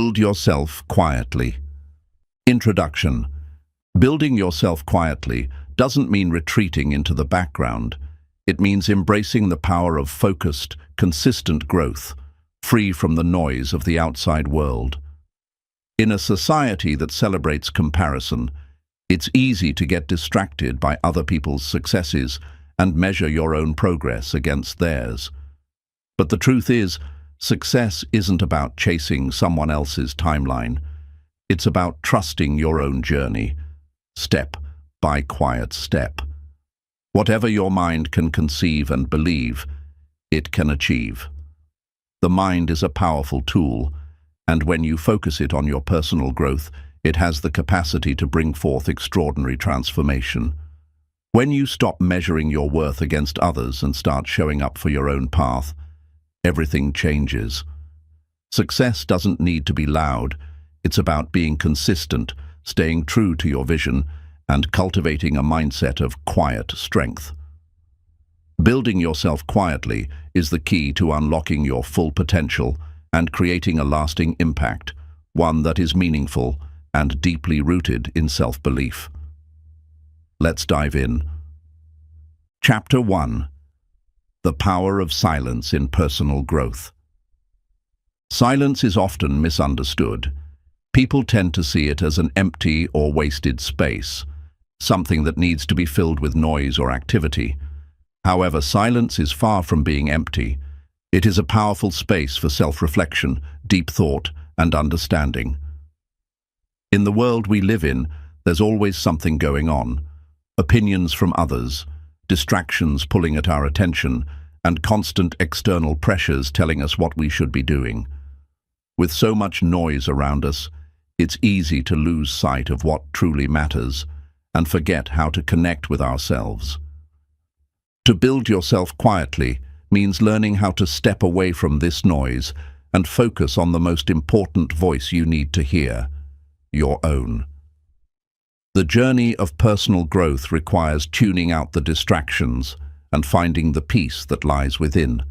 Build yourself quietly. Introduction. Building yourself quietly doesn't mean retreating into the background. It means embracing the power of focused, consistent growth, free from the noise of the outside world. In a society that celebrates comparison, it's easy to get distracted by other people's successes and measure your own progress against theirs. But the truth is, success isn't about chasing someone else's timeline. It's about trusting your own journey, step by quiet step. Whatever your mind can conceive and believe, it can achieve. The mind is a powerful tool, and when you focus it on your personal growth, it has the capacity to bring forth extraordinary transformation. When you stop measuring your worth against others and start showing up for your own path, everything changes. Success doesn't need to be loud. It's about being consistent, staying true to your vision, and cultivating a mindset of quiet strength. Building yourself quietly is the key to unlocking your full potential and creating a lasting impact, one that is meaningful and deeply rooted in self-belief. Let's dive in. Chapter 1. The Power of Silence in Personal Growth. Silence is often misunderstood. People tend to see it as an empty or wasted space, something that needs to be filled with noise or activity. However, silence is far from being empty. It is a powerful space for self-reflection, deep thought, and understanding. In the world we live in, there's always something going on. Opinions from others, distractions pulling at our attention, and constant external pressures telling us what we should be doing. With so much noise around us, it's easy to lose sight of what truly matters and forget how to connect with ourselves. To build yourself quietly means learning how to step away from this noise and focus on the most important voice you need to hear, your own. The journey of personal growth requires tuning out the distractions and finding the peace that lies within.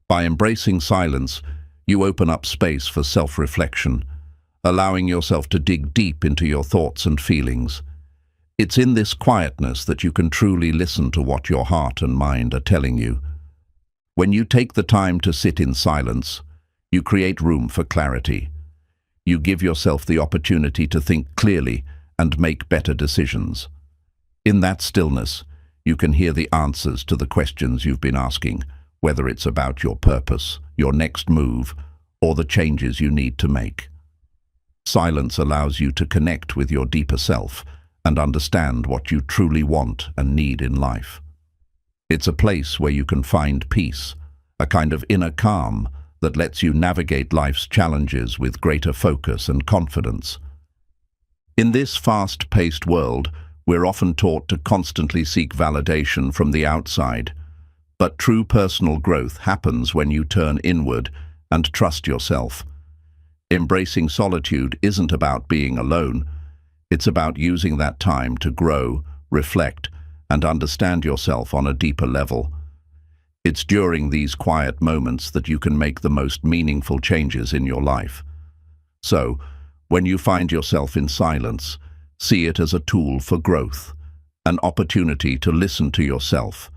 By embracing silence, you open up space for self-reflection, allowing yourself to dig deep into your thoughts and feelings. It's in this quietness that you can truly listen to what your heart and mind are telling you. When you take the time to sit in silence, you create room for clarity. You give yourself the opportunity to think clearly and make better decisions. In that stillness, you can hear the answers to the questions you've been asking, whether it's about your purpose, your next move, or the changes you need to make. Silence allows you to connect with your deeper self and understand what you truly want and need in life. It's a place where you can find peace, a kind of inner calm that lets you navigate life's challenges with greater focus and confidence. In this fast-paced world, we're often taught to constantly seek validation from the outside, but true personal growth happens when you turn inward and trust yourself. Embracing solitude isn't about being alone. It's about using that time to grow, reflect, and understand yourself on a deeper level. It's during these quiet moments that you can make the most meaningful changes in your life. So, when you find yourself in silence, see it as a tool for growth, an opportunity to listen to yourself,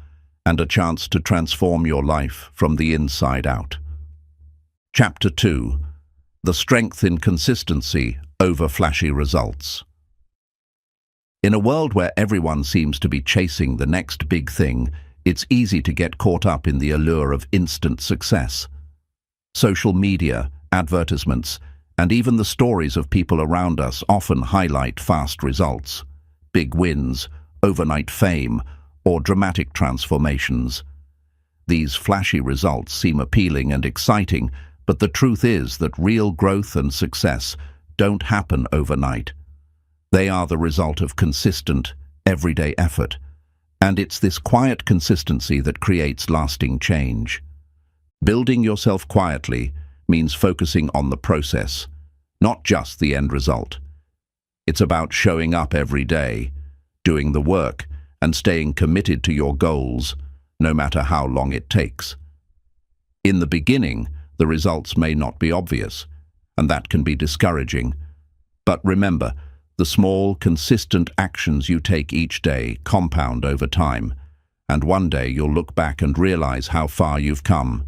and a chance to transform your life from the inside out. Chapter 2. The Strength in Consistency over Flashy Results. In a world where everyone seems to be chasing the next big thing, it's easy to get caught up in the allure of instant success. Social media, advertisements, and even the stories of people around us often highlight fast results, big wins, overnight fame, or dramatic transformations. These flashy results seem appealing and exciting, but the truth is that real growth and success don't happen overnight. They are the result of consistent, everyday effort, and it's this quiet consistency that creates lasting change. Building yourself quietly means focusing on the process, not just the end result. It's about showing up every day, doing the work, and staying committed to your goals, no matter how long it takes. In the beginning, the results may not be obvious. and that can be discouraging. But remember, the small, consistent actions you take each day compound over time, and one day you'll look back and realize how far you've come.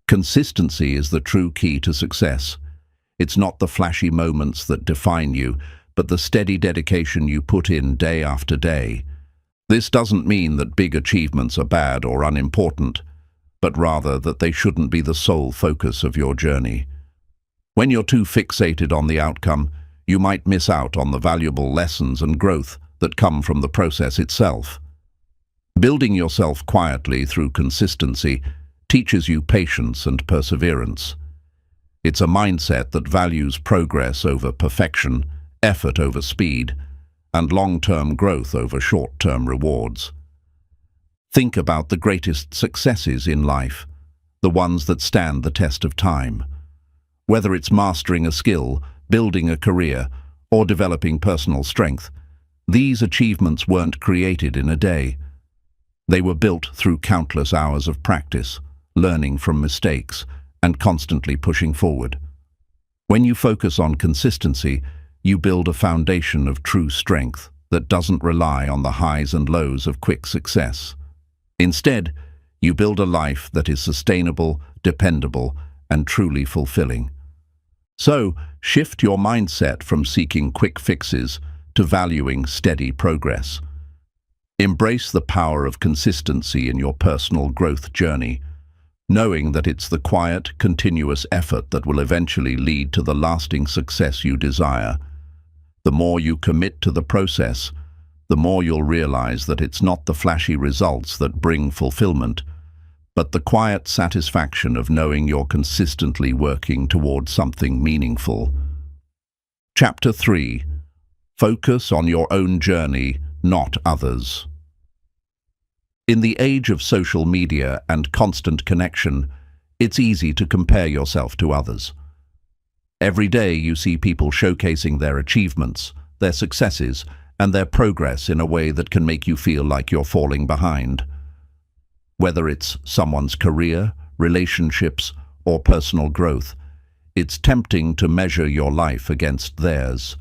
Consistency is the true key to success. It's not the flashy moments that define you, but the steady dedication you put in day after day. This doesn't mean that big achievements are bad or unimportant, but rather that they shouldn't be the sole focus of your journey. When you're too fixated on the outcome, you might miss out on the valuable lessons and growth that come from the process itself. Building yourself quietly through consistency teaches you patience and perseverance. It's a mindset that values progress over perfection, effort over speed, and long-term growth over short-term rewards. Think about the greatest successes in life, the ones that stand the test of time. Whether it's mastering a skill, building a career, or developing personal strength, these achievements weren't created in a day. They were built through countless hours of practice, learning from mistakes, and constantly pushing forward. When you focus on consistency, you build a foundation of true strength that doesn't rely on the highs and lows of quick success. Instead, you build a life that is sustainable, dependable, and truly fulfilling. So, shift your mindset from seeking quick fixes to valuing steady progress. Embrace the power of consistency in your personal growth journey, knowing that it's the quiet, continuous effort that will eventually lead to the lasting success you desire. The more you commit to the process, the more you'll realize that it's not the flashy results that bring fulfillment, but the quiet satisfaction of knowing you're consistently working towards something meaningful. Chapter 3. Focus on your own journey, not others. In the age of social media and constant connection, it's easy to compare yourself to others. Every day you see people showcasing their achievements, their successes, and their progress in a way that can make you feel like you're falling behind. Whether it's someone's career, relationships, or personal growth, it's tempting to measure your life against theirs.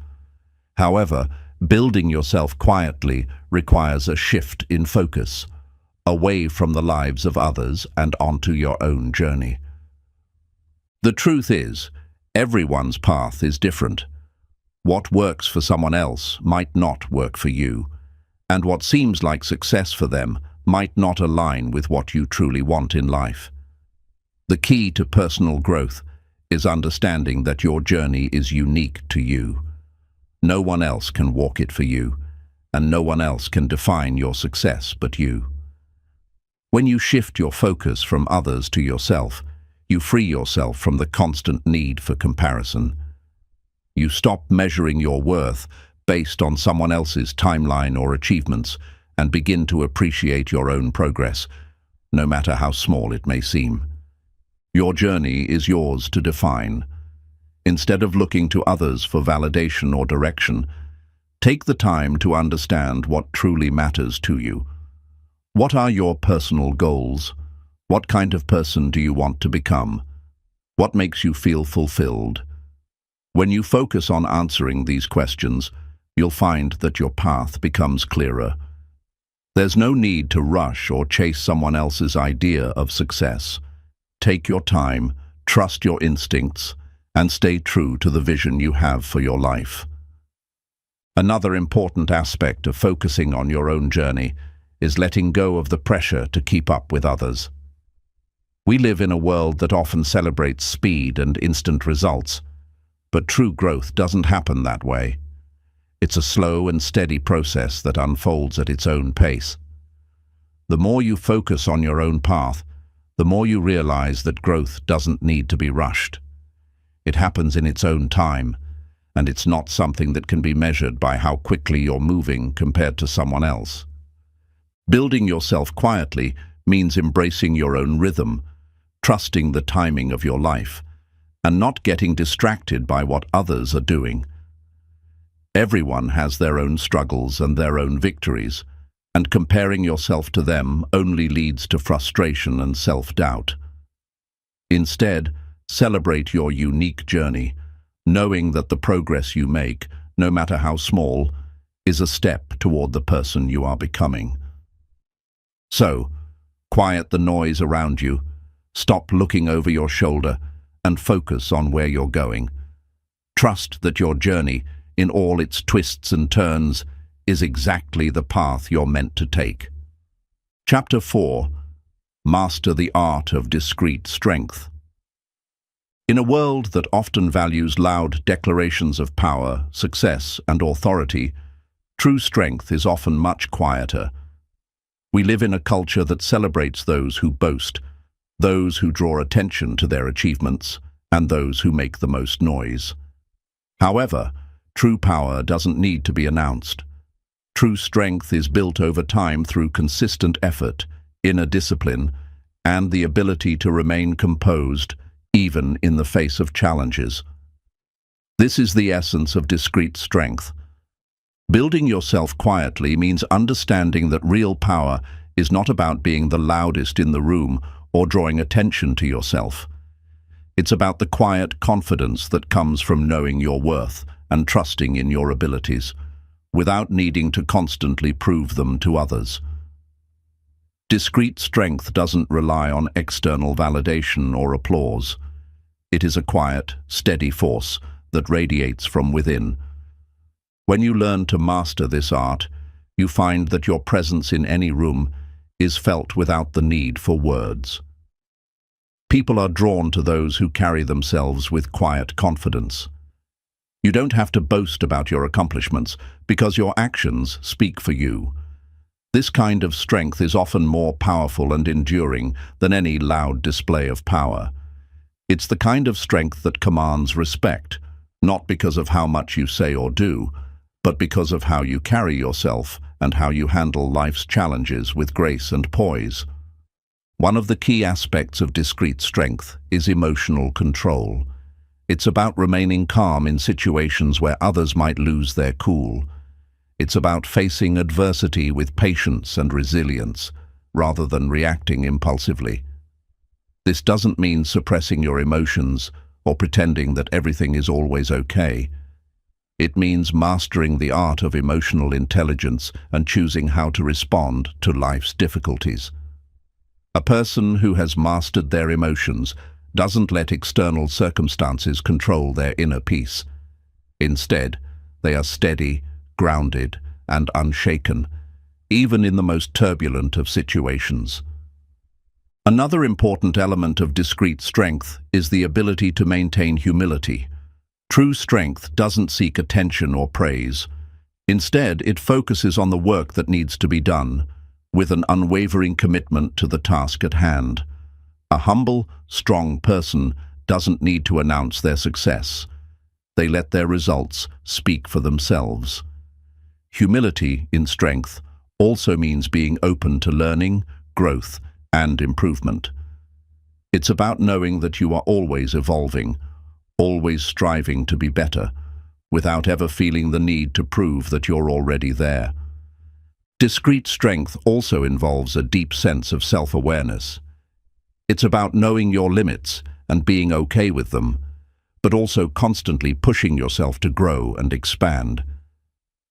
However, building yourself quietly requires a shift in focus, away from the lives of others and onto your own journey. The truth is, everyone's path is different. What works for someone else might not work for you, and what seems like success for them might not align with what you truly want in life. The key to personal growth is understanding that your journey is unique to you. No one else can walk it for you, and no one else can define your success but you. When you shift your focus from others to yourself, you free yourself from the constant need for comparison. You stop measuring your worth based on someone else's timeline or achievements and begin to appreciate your own progress, no matter how small it may seem. Your journey is yours to define. Instead of looking to others for validation or direction, take the time to understand what truly matters to you. What are your personal goals? What kind of person do you want to become? What makes you feel fulfilled? When you focus on answering these questions, you'll find that your path becomes clearer. There's no need to rush or chase someone else's idea of success. Take your time, trust your instincts, and stay true to the vision you have for your life. Another important aspect of focusing on your own journey is letting go of the pressure to keep up with others. We live in a world that often celebrates speed and instant results, but true growth doesn't happen that way. It's a slow and steady process that unfolds at its own pace. The more you focus on your own path, the more you realize that growth doesn't need to be rushed. It happens in its own time, and it's not something that can be measured by how quickly you're moving compared to someone else. Building yourself quietly means embracing your own rhythm, trusting the timing of your life, and not getting distracted by what others are doing. Everyone has their own struggles and their own victories, and comparing yourself to them only leads to frustration and self-doubt. Instead, celebrate your unique journey, knowing that the progress you make, no matter how small, is a step toward the person you are becoming. So, quiet the noise around you, stop looking over your shoulder, and focus on where you're going. Trust that your journey, in all its twists and turns, is exactly the path you're meant to take. Chapter 4. Master the Art of Discrete Strength. In a world that often values loud declarations of power, success, and authority, true strength is often much quieter. We live in a culture that celebrates those who boast, those who draw attention to their achievements, and those who make the most noise. However, true power doesn't need to be announced. True strength is built over time through consistent effort, inner discipline, and the ability to remain composed, even in the face of challenges. This is the essence of discrete strength. Building yourself quietly means understanding that real power is not about being the loudest in the room or drawing attention to yourself. It's about the quiet confidence that comes from knowing your worth and trusting in your abilities, without needing to constantly prove them to others. Discrete strength doesn't rely on external validation or applause. It is a quiet, steady force that radiates from within. When you learn to master this art, you find that your presence in any room is felt without the need for words. People are drawn to those who carry themselves with quiet confidence. You don't have to boast about your accomplishments because your actions speak for you. This kind of strength is often more powerful and enduring than any loud display of power. It's the kind of strength that commands respect, not because of how much you say or do, but because of how you carry yourself and how you handle life's challenges with grace and poise. One of the key aspects of discrete strength is emotional control. It's about remaining calm in situations where others might lose their cool. It's about facing adversity with patience and resilience, rather than reacting impulsively. This doesn't mean suppressing your emotions or pretending that everything is always okay. It means mastering the art of emotional intelligence and choosing how to respond to life's difficulties. A person who has mastered their emotions doesn't let external circumstances control their inner peace. Instead, they are steady, grounded, and unshaken, even in the most turbulent of situations. Another important element of discrete strength is the ability to maintain humility. True strength doesn't seek attention or praise. Instead, it focuses on the work that needs to be done, with an unwavering commitment to the task at hand. A humble, strong person doesn't need to announce their success. They let their results speak for themselves. Humility in strength also means being open to learning, growth, and improvement. It's about knowing that you are always evolving, always striving to be better, without ever feeling the need to prove that you're already there. Discrete strength also involves a deep sense of self-awareness. It's about knowing your limits and being okay with them, but also constantly pushing yourself to grow and expand.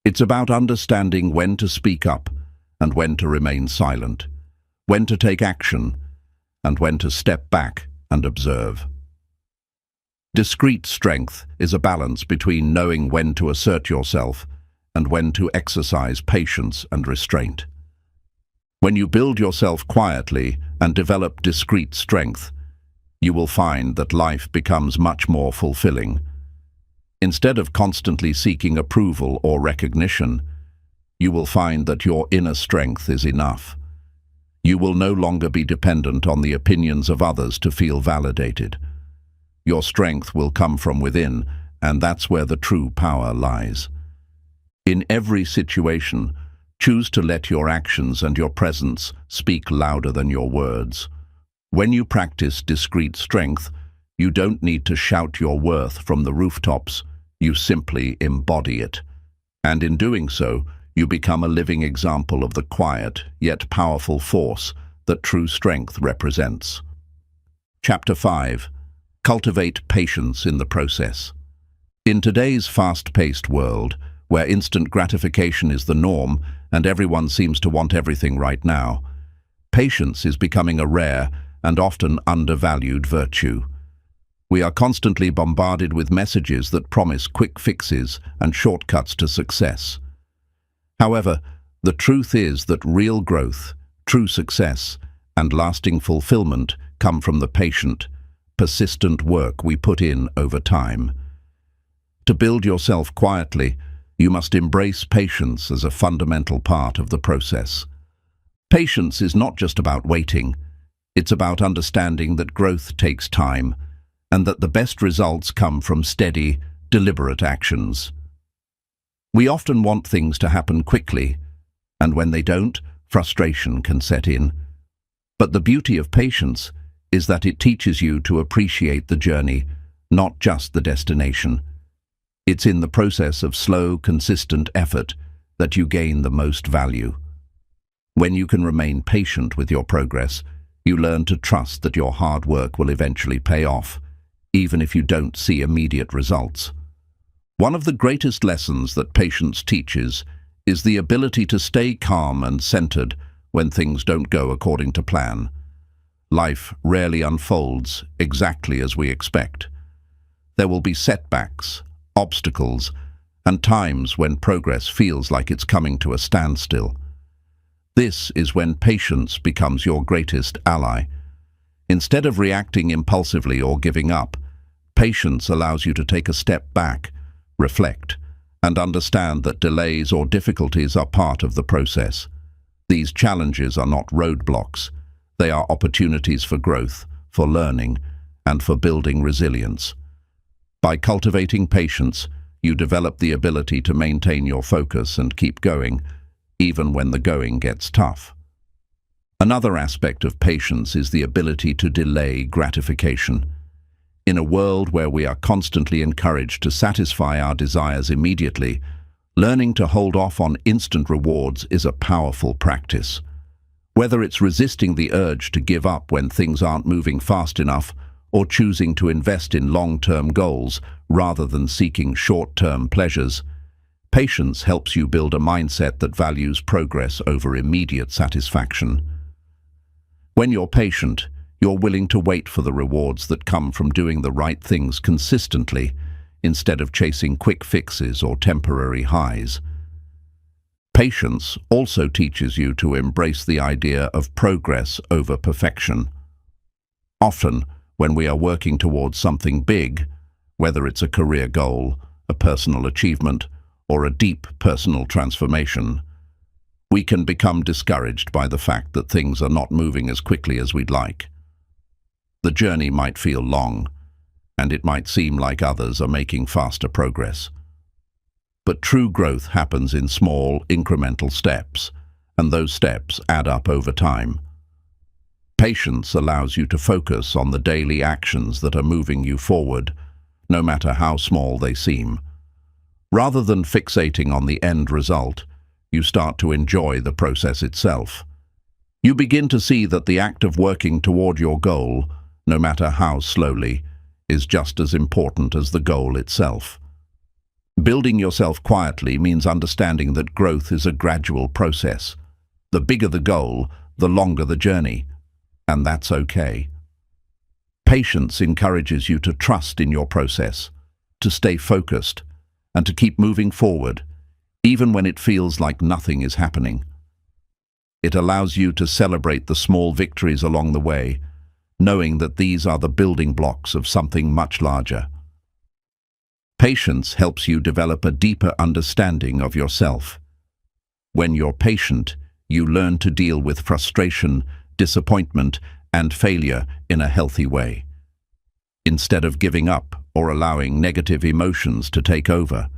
It's about understanding when to speak up and when to remain silent, when to take action and when to step back and observe. Discrete strength is a balance between knowing when to assert yourself and when to exercise patience and restraint. When you build yourself quietly and develop discrete strength, you will find that life becomes much more fulfilling. Instead of constantly seeking approval or recognition, you will find that your inner strength is enough. You will no longer be dependent on the opinions of others to feel validated. Your strength will come from within, and that's where the true power lies. In every situation, choose to let your actions and your presence speak louder than your words. When you practice discrete strength, you don't need to shout your worth from the rooftops, you simply embody it. And in doing so, you become a living example of the quiet, yet powerful force that true strength represents. Chapter 5. Cultivate patience in the process. In today's fast-paced world, where instant gratification is the norm and everyone seems to want everything right now, patience is becoming a rare and often undervalued virtue. We are constantly bombarded with messages that promise quick fixes and shortcuts to success. However, the truth is that real growth, true success, and lasting fulfillment come from the patient, persistent work we put in over time. To build yourself quietly, you must embrace patience as a fundamental part of the process. Patience is not just about waiting. It's about understanding that growth takes time and that the best results come from steady, deliberate actions. We often want things to happen quickly, and when they don't, frustration can set in. But the beauty of patience is that it teaches you to appreciate the journey, not just the destination. It's in the process of slow, consistent effort that you gain the most value. When you can remain patient with your progress, you learn to trust that your hard work will eventually pay off, even if you don't see immediate results. One of the greatest lessons that patience teaches is the ability to stay calm and centered when things don't go according to plan. Life rarely unfolds exactly as we expect. There will be setbacks, obstacles, and times when progress feels like it's coming to a standstill. This is when patience becomes your greatest ally. Instead of reacting impulsively or giving up, patience allows you to take a step back, reflect, and understand that delays or difficulties are part of the process. These challenges are not roadblocks. They are opportunities for growth, for learning, and for building resilience. By cultivating patience, you develop the ability to maintain your focus and keep going, even when the going gets tough. Another aspect of patience is the ability to delay gratification. In a world where we are constantly encouraged to satisfy our desires immediately, learning to hold off on instant rewards is a powerful practice. Whether it's resisting the urge to give up when things aren't moving fast enough, or choosing to invest in long-term goals rather than seeking short-term pleasures, patience helps you build a mindset that values progress over immediate satisfaction. When you're patient, you're willing to wait for the rewards that come from doing the right things consistently, instead of chasing quick fixes or temporary highs. Patience also teaches you to embrace the idea of progress over perfection. Often, when we are working towards something big, whether it's a career goal, a personal achievement, or a deep personal transformation, we can become discouraged by the fact that things are not moving as quickly as we'd like. The journey might feel long, and it might seem like others are making faster progress. But true growth happens in small, incremental steps, and those steps add up over time. Patience allows you to focus on the daily actions that are moving you forward, no matter how small they seem. Rather than fixating on the end result, you start to enjoy the process itself. You begin to see that the act of working toward your goal, no matter how slowly, is just as important as the goal itself. Building yourself quietly means understanding that growth is a gradual process. The bigger the goal, the longer the journey, and that's okay. Patience encourages you to trust in your process, to stay focused, and to keep moving forward, even when it feels like nothing is happening. It allows you to celebrate the small victories along the way, knowing that these are the building blocks of something much larger. Patience helps you develop a deeper understanding of yourself. When you're patient, you learn to deal with frustration, disappointment, and failure in a healthy way. Instead of giving up or allowing negative emotions to take over,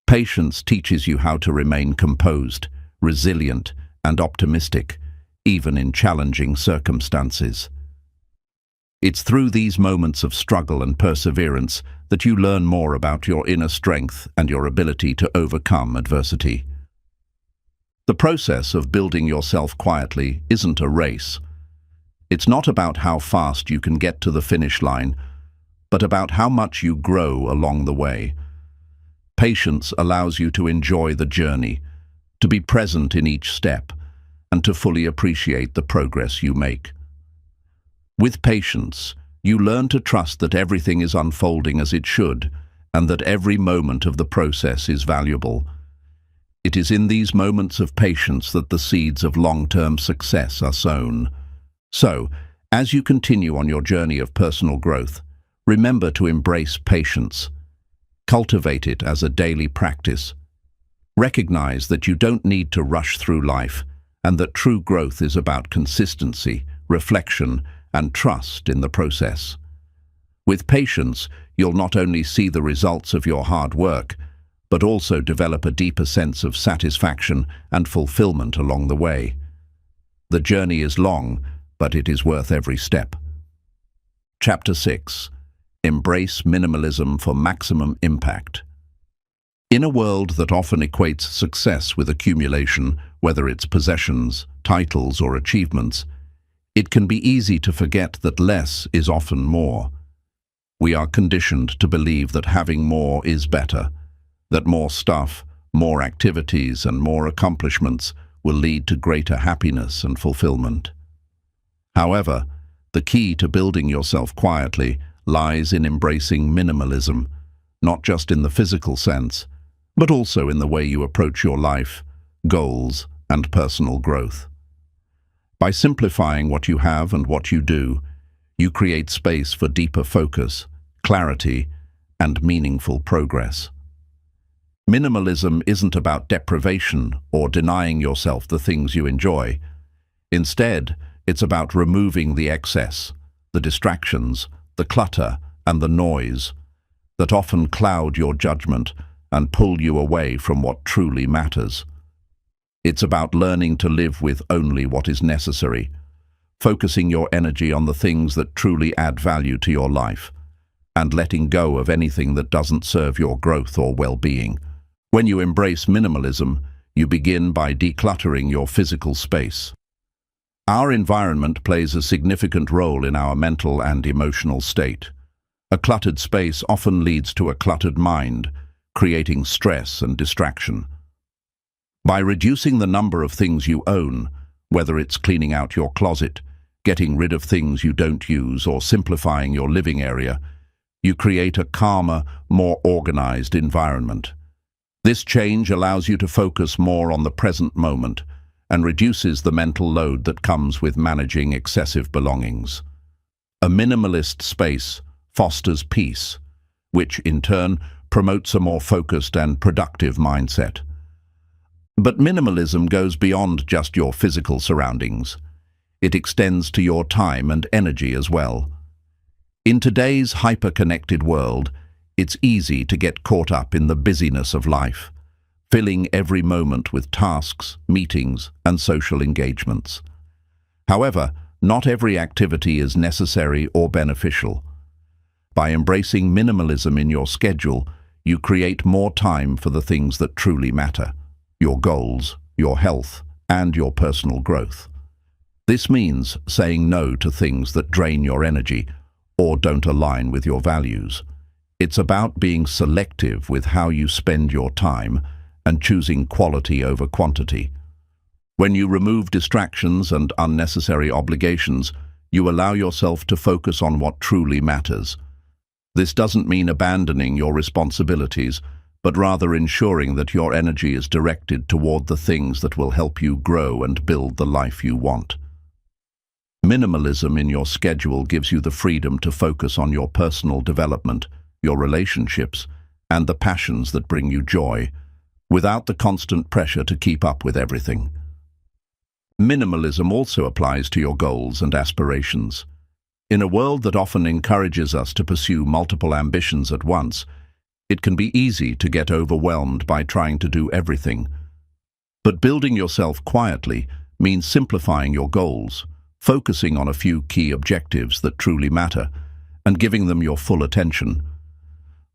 patience teaches you how to remain composed, resilient, and optimistic, even in challenging circumstances. It's through these moments of struggle and perseverance that you learn more about your inner strength and your ability to overcome adversity. The process of building yourself quietly isn't a race. It's not about how fast you can get to the finish line, but about how much you grow along the way. Patience allows you to enjoy the journey, to be present in each step, and to fully appreciate the progress you make. With patience, you learn to trust that everything is unfolding as it should, and that every moment of the process is valuable. It is in these moments of patience that the seeds of long-term success are sown. So, as you continue on your journey of personal growth, remember to embrace patience. Cultivate it as a daily practice. Recognize that you don't need to rush through life, and that true growth is about consistency, reflection, and trust in the process. With patience, you'll not only see the results of your hard work, but also develop a deeper sense of satisfaction and fulfillment along the way. The journey is long, but it is worth every step. Chapter 6. Embrace minimalism for maximum impact. In a world that often equates success with accumulation, whether it's possessions, titles, or achievements, it can be easy to forget that less is often more. We are conditioned to believe that having more is better, that more stuff, more activities, and more accomplishments will lead to greater happiness and fulfillment. However, the key to building yourself quietly lies in embracing minimalism, not just in the physical sense, but also in the way you approach your life, goals, and personal growth. By simplifying what you have and what you do, you create space for deeper focus, clarity, and meaningful progress. Minimalism isn't about deprivation or denying yourself the things you enjoy. Instead, it's about removing the excess, the distractions, the clutter, and the noise that often cloud your judgment and pull you away from what truly matters. It's about learning to live with only what is necessary, focusing your energy on the things that truly add value to your life, and letting go of anything that doesn't serve your growth or well-being. When you embrace minimalism, you begin by decluttering your physical space. Our environment plays a significant role in our mental and emotional state. A cluttered space often leads to a cluttered mind, creating stress and distraction. By reducing the number of things you own, whether it's cleaning out your closet, getting rid of things you don't use, or simplifying your living area, you create a calmer, more organized environment. This change allows you to focus more on the present moment and reduces the mental load that comes with managing excessive belongings. A minimalist space fosters peace, which in turn promotes a more focused and productive mindset. But minimalism goes beyond just your physical surroundings. It extends to your time and energy as well. In today's hyper-connected world, it's easy to get caught up in the busyness of life, filling every moment with tasks, meetings, and social engagements. However, not every activity is necessary or beneficial. By embracing minimalism in your schedule, you create more time for the things that truly matter: your goals, your health, and your personal growth. This means saying no to things that drain your energy or don't align with your values. It's about being selective with how you spend your time and choosing quality over quantity. When you remove distractions and unnecessary obligations, you allow yourself to focus on what truly matters. This doesn't mean abandoning your responsibilities, but rather ensuring that your energy is directed toward the things that will help you grow and build the life you want. Minimalism in your schedule gives you the freedom to focus on your personal development, your relationships, and the passions that bring you joy, without the constant pressure to keep up with everything. Minimalism also applies to your goals and aspirations. In a world that often encourages us to pursue multiple ambitions at once, it can be easy to get overwhelmed by trying to do everything. But building yourself quietly means simplifying your goals, focusing on a few key objectives that truly matter, and giving them your full attention.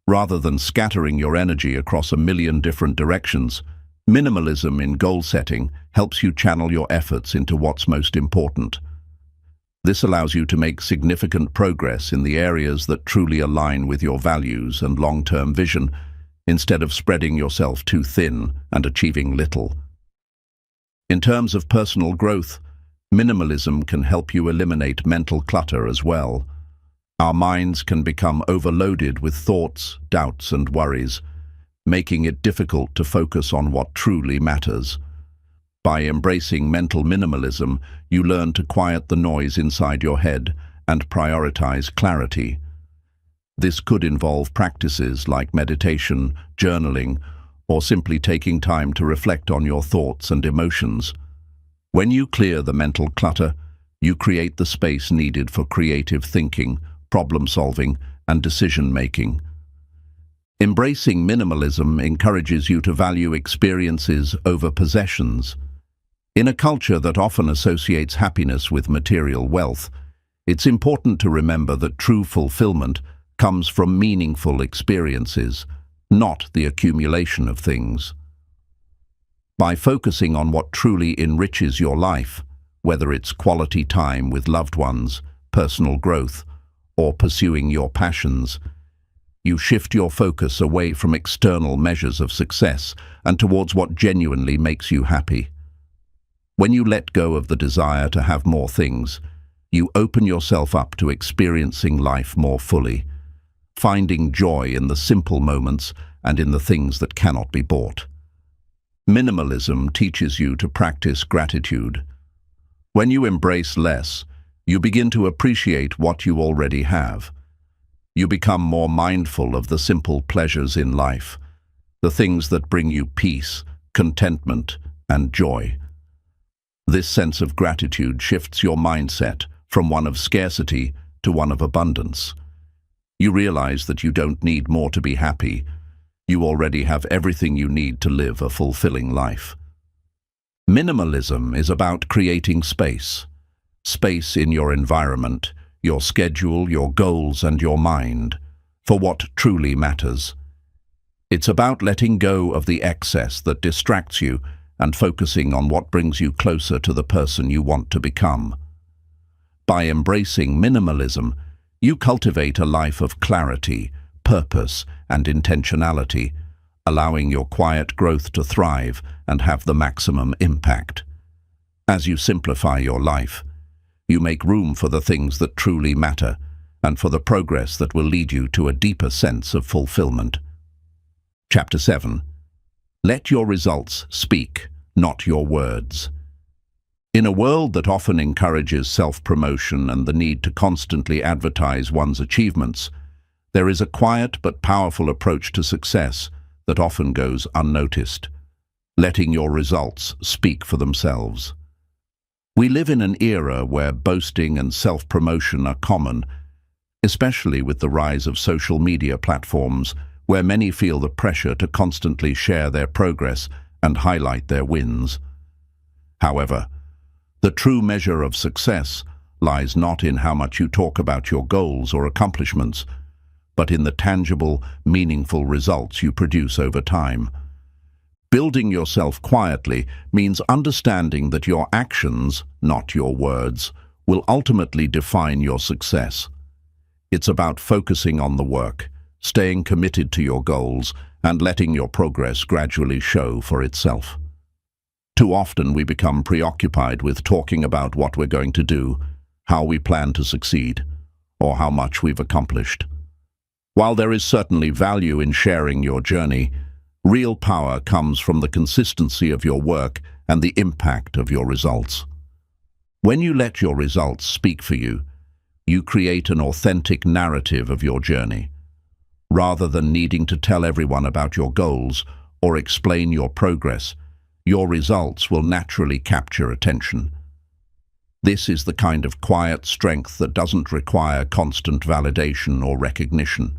Rather than scattering your energy across a million different directions, minimalism in goal setting helps you channel your efforts into what's most important. This allows you to make significant progress in the areas that truly align with your values and long-term vision, instead of spreading yourself too thin and achieving little. In terms of personal growth, minimalism can help you eliminate mental clutter as well. Our minds can become overloaded with thoughts, doubts, and worries, making it difficult to focus on what truly matters. By embracing mental minimalism, you learn to quiet the noise inside your head and prioritize clarity. This could involve practices like meditation, journaling, or simply taking time to reflect on your thoughts and emotions. When you clear the mental clutter, you create the space needed for creative thinking, problem-solving, and decision-making. Embracing minimalism encourages you to value experiences over possessions. In a culture that often associates happiness with material wealth, it's important to remember that true fulfillment comes from meaningful experiences, not the accumulation of things. By focusing on what truly enriches your life, whether it's quality time with loved ones, personal growth, or pursuing your passions, you shift your focus away from external measures of success and towards what genuinely makes you happy. When you let go of the desire to have more things, you open yourself up to experiencing life more fully, finding joy in the simple moments and in the things that cannot be bought. Minimalism teaches you to practice gratitude. When you embrace less, you begin to appreciate what you already have. You become more mindful of the simple pleasures in life, the things that bring you peace, contentment, and joy. This sense of gratitude shifts your mindset from one of scarcity to one of abundance. You realize that you don't need more to be happy. You already have everything you need to live a fulfilling life. Minimalism is about creating space. Space in your environment, your schedule, your goals, and your mind, for what truly matters. It's about letting go of the excess that distracts you and focusing on what brings you closer to the person you want to become. By embracing minimalism, you cultivate a life of clarity, purpose, and intentionality, allowing your quiet growth to thrive and have the maximum impact. As you simplify your life, you make room for the things that truly matter and for the progress that will lead you to a deeper sense of fulfillment. Chapter 7. Let your results speak, not your words. In a world that often encourages self-promotion and the need to constantly advertise one's achievements, there is a quiet but powerful approach to success that often goes unnoticed, letting your results speak for themselves. We live in an era where boasting and self-promotion are common, especially with the rise of social media platforms, where many feel the pressure to constantly share their progress and highlight their wins. However, the true measure of success lies not in how much you talk about your goals or accomplishments, but in the tangible, meaningful results you produce over time. Building yourself quietly means understanding that your actions, not your words, will ultimately define your success. It's about focusing on the work, staying committed to your goals, and letting your progress gradually show for itself. Too often we become preoccupied with talking about what we're going to do, how we plan to succeed, or how much we've accomplished. While there is certainly value in sharing your journey, real power comes from the consistency of your work and the impact of your results. When you let your results speak for you, you create an authentic narrative of your journey. Rather than needing to tell everyone about your goals or explain your progress, your results will naturally capture attention. This is the kind of quiet strength that doesn't require constant validation or recognition.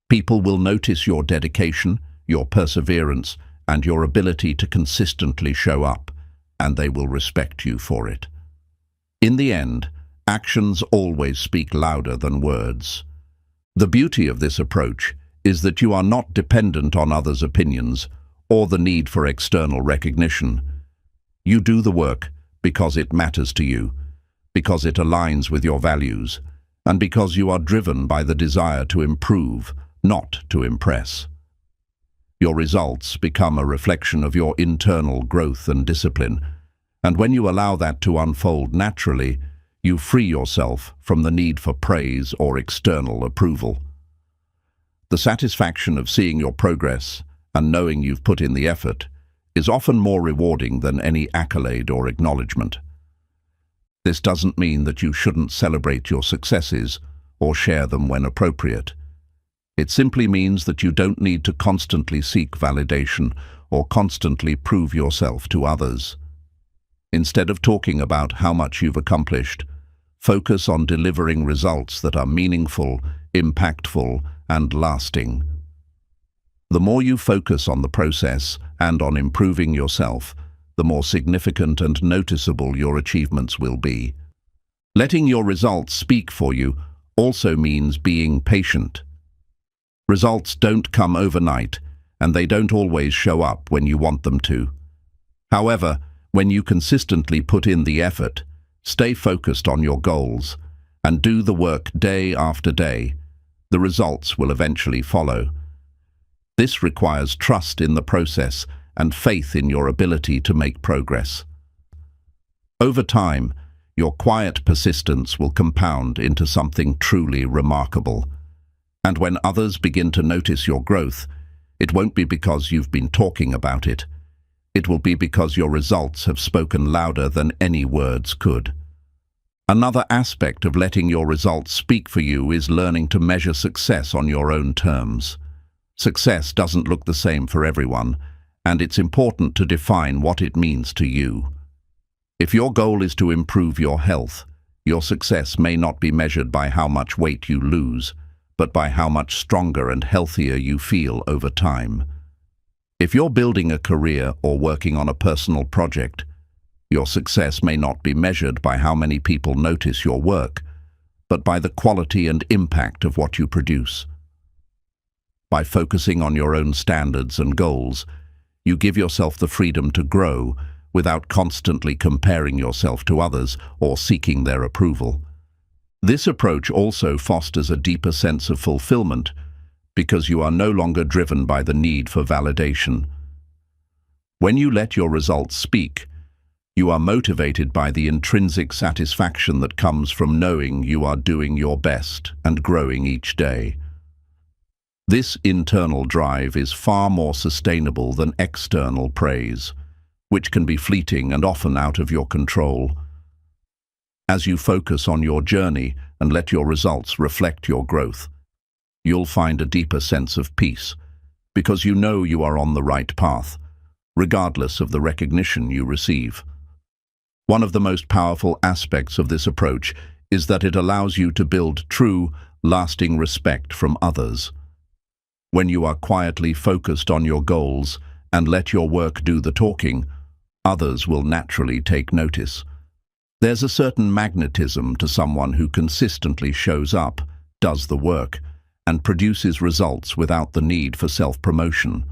People will notice your dedication, your perseverance, and your ability to consistently show up, and they will respect you for it. In the end, actions always speak louder than words. The beauty of this approach is that you are not dependent on others' opinions or the need for external recognition. You do the work because it matters to you, because it aligns with your values, and because you are driven by the desire to improve, not to impress. Your results become a reflection of your internal growth and discipline, and when you allow that to unfold naturally, you free yourself from the need for praise or external approval. The satisfaction of seeing your progress and knowing you've put in the effort is often more rewarding than any accolade or acknowledgement. This doesn't mean that you shouldn't celebrate your successes or share them when appropriate. It simply means that you don't need to constantly seek validation or constantly prove yourself to others. Instead of talking about how much you've accomplished, focus on delivering results that are meaningful, impactful, and lasting. The more you focus on the process and on improving yourself, the more significant and noticeable your achievements will be. Letting your results speak for you also means being patient. Results don't come overnight, and they don't always show up when you want them to. However, when you consistently put in the effort, stay focused on your goals, and do the work day after day, the results will eventually follow. This requires trust in the process and faith in your ability to make progress. Over time, your quiet persistence will compound into something truly remarkable. And when others begin to notice your growth, it won't be because you've been talking about it. It will be because your results have spoken louder than any words could. Another aspect of letting your results speak for you is learning to measure success on your own terms. Success doesn't look the same for everyone, and it's important to define what it means to you. If your goal is to improve your health, your success may not be measured by how much weight you lose, but by how much stronger and healthier you feel over time. If you're building a career or working on a personal project, your success may not be measured by how many people notice your work, but by the quality and impact of what you produce. By focusing on your own standards and goals, you give yourself the freedom to grow without constantly comparing yourself to others or seeking their approval. This approach also fosters a deeper sense of fulfillment because you are no longer driven by the need for validation. When you let your results speak, you are motivated by the intrinsic satisfaction that comes from knowing you are doing your best and growing each day. This internal drive is far more sustainable than external praise, which can be fleeting and often out of your control. As you focus on your journey and let your results reflect your growth, you'll find a deeper sense of peace, because you know you are on the right path, regardless of the recognition you receive. One of the most powerful aspects of this approach is that it allows you to build true, lasting respect from others. When you are quietly focused on your goals and let your work do the talking, others will naturally take notice. There's a certain magnetism to someone who consistently shows up, does the work, and produces results without the need for self-promotion.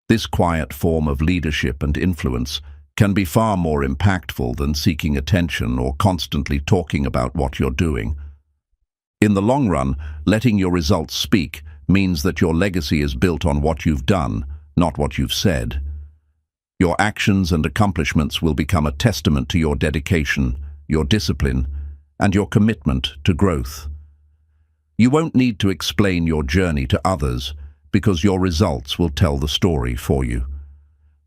This quiet form of leadership and influence can be far more impactful than seeking attention or constantly talking about what you're doing. In the long run, letting your results speak means that your legacy is built on what you've done, not what you've said. Your actions and accomplishments will become a testament to your dedication, your discipline, and your commitment to growth. You won't need to explain your journey to others because your results will tell the story for you.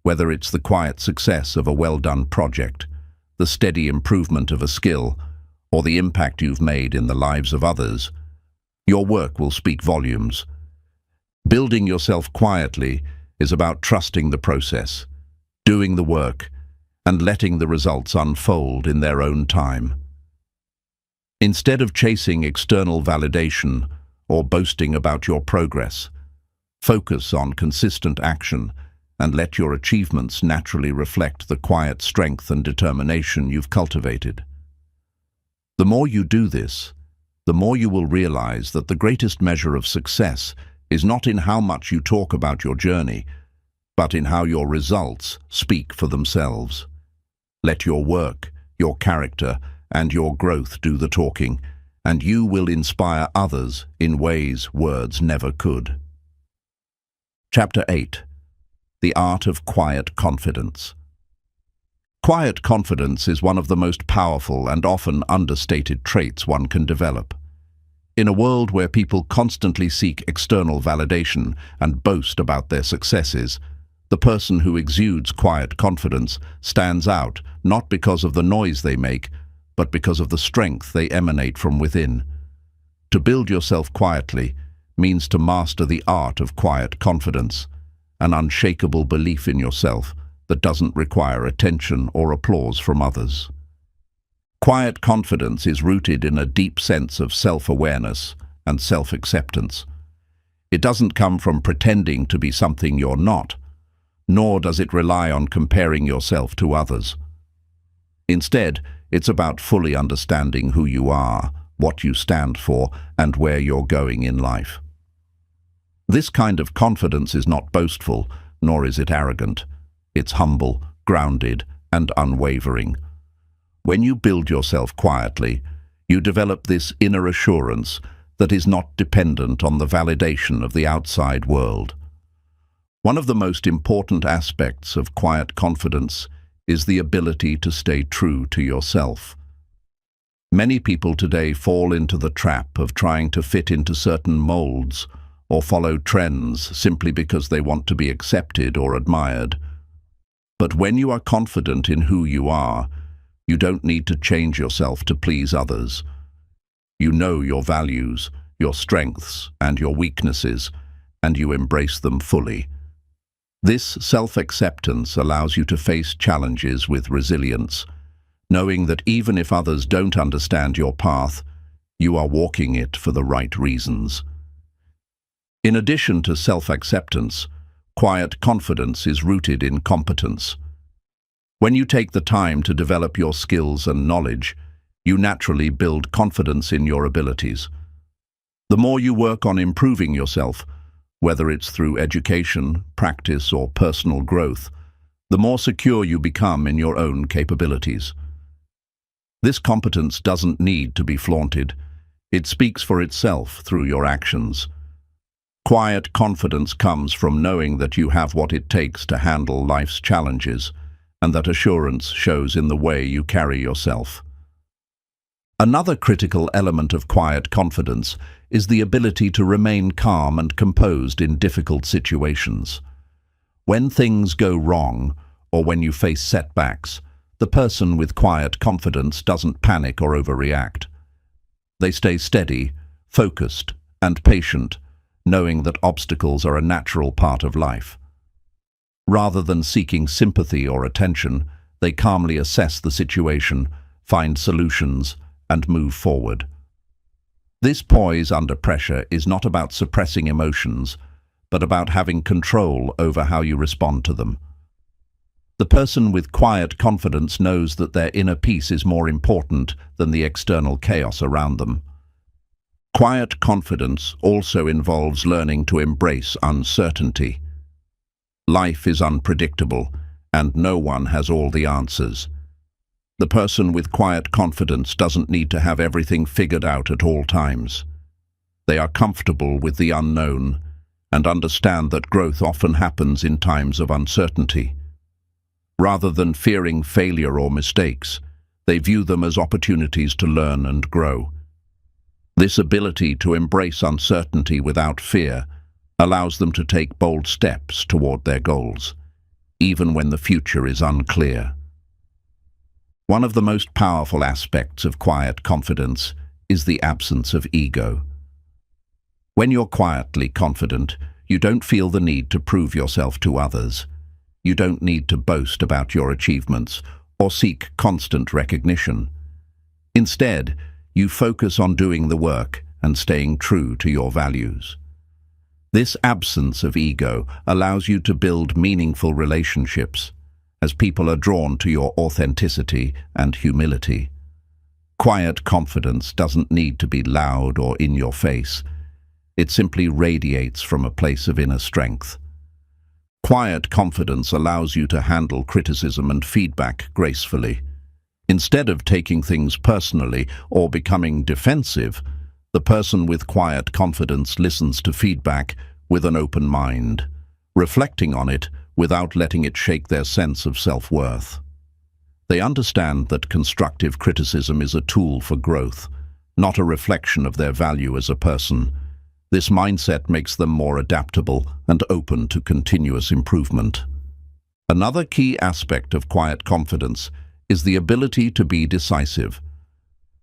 Whether it's the quiet success of a well-done project, the steady improvement of a skill, or the impact you've made in the lives of others, your work will speak volumes. Building yourself quietly is about trusting the process, doing the work, and letting the results unfold in their own time. Instead of chasing external validation or boasting about your progress, focus on consistent action and let your achievements naturally reflect the quiet strength and determination you've cultivated. The more you do this, the more you will realize that the greatest measure of success is not in how much you talk about your journey, but in how your results speak for themselves. Let your work, your character, and your growth do the talking, and you will inspire others in ways words never could. Chapter 8. The Art of Quiet Confidence. Quiet confidence is one of the most powerful and often understated traits one can develop. In a world where people constantly seek external validation and boast about their successes, the person who exudes quiet confidence stands out not because of the noise they make, but because of the strength they emanate from within. To build yourself quietly means to master the art of quiet confidence, an unshakable belief in yourself that doesn't require attention or applause from others. Quiet confidence is rooted in a deep sense of self-awareness and self-acceptance. It doesn't come from pretending to be something you're not, nor does it rely on comparing yourself to others. Instead, it's about fully understanding who you are, what you stand for, and where you're going in life. This kind of confidence is not boastful, nor is it arrogant. It's humble, grounded, and unwavering. When you build yourself quietly, you develop this inner assurance that is not dependent on the validation of the outside world. One of the most important aspects of quiet confidence is the ability to stay true to yourself. Many people today fall into the trap of trying to fit into certain molds or follow trends simply because they want to be accepted or admired. But when you are confident in who you are, you don't need to change yourself to please others. You know your values, your strengths, and your weaknesses, and you embrace them fully. This self-acceptance allows you to face challenges with resilience, knowing that even if others don't understand your path, you are walking it for the right reasons. In addition to self-acceptance, quiet confidence is rooted in competence. When you take the time to develop your skills and knowledge, you naturally build confidence in your abilities. The more you work on improving yourself, whether it's through education, practice, or personal growth, the more secure you become in your own capabilities. This competence doesn't need to be flaunted. It speaks for itself through your actions. Quiet confidence comes from knowing that you have what it takes to handle life's challenges, and that assurance shows in the way you carry yourself. Another critical element of quiet confidence is the ability to remain calm and composed in difficult situations. When things go wrong, or when you face setbacks, the person with quiet confidence doesn't panic or overreact. They stay steady, focused, and patient, knowing that obstacles are a natural part of life. Rather than seeking sympathy or attention, they calmly assess the situation, find solutions, and move forward. This poise under pressure is not about suppressing emotions, but about having control over how you respond to them. The person with quiet confidence knows that their inner peace is more important than the external chaos around them. Quiet confidence also involves learning to embrace uncertainty. Life is unpredictable, and no one has all the answers. The person with quiet confidence doesn't need to have everything figured out at all times. They are comfortable with the unknown and understand that growth often happens in times of uncertainty. Rather than fearing failure or mistakes, they view them as opportunities to learn and grow. This ability to embrace uncertainty without fear allows them to take bold steps toward their goals, even when the future is unclear. One of the most powerful aspects of quiet confidence is the absence of ego. When you're quietly confident, you don't feel the need to prove yourself to others. You don't need to boast about your achievements or seek constant recognition. Instead, you focus on doing the work and staying true to your values. This absence of ego allows you to build meaningful relationships, as people are drawn to your authenticity and humility. Quiet confidence doesn't need to be loud or in your face. It simply radiates from a place of inner strength. Quiet confidence allows you to handle criticism and feedback gracefully. Instead of taking things personally or becoming defensive, the person with quiet confidence listens to feedback with an open mind, reflecting on it without letting it shake their sense of self-worth. They understand that constructive criticism is a tool for growth, not a reflection of their value as a person. This mindset makes them more adaptable and open to continuous improvement. Another key aspect of quiet confidence is the ability to be decisive.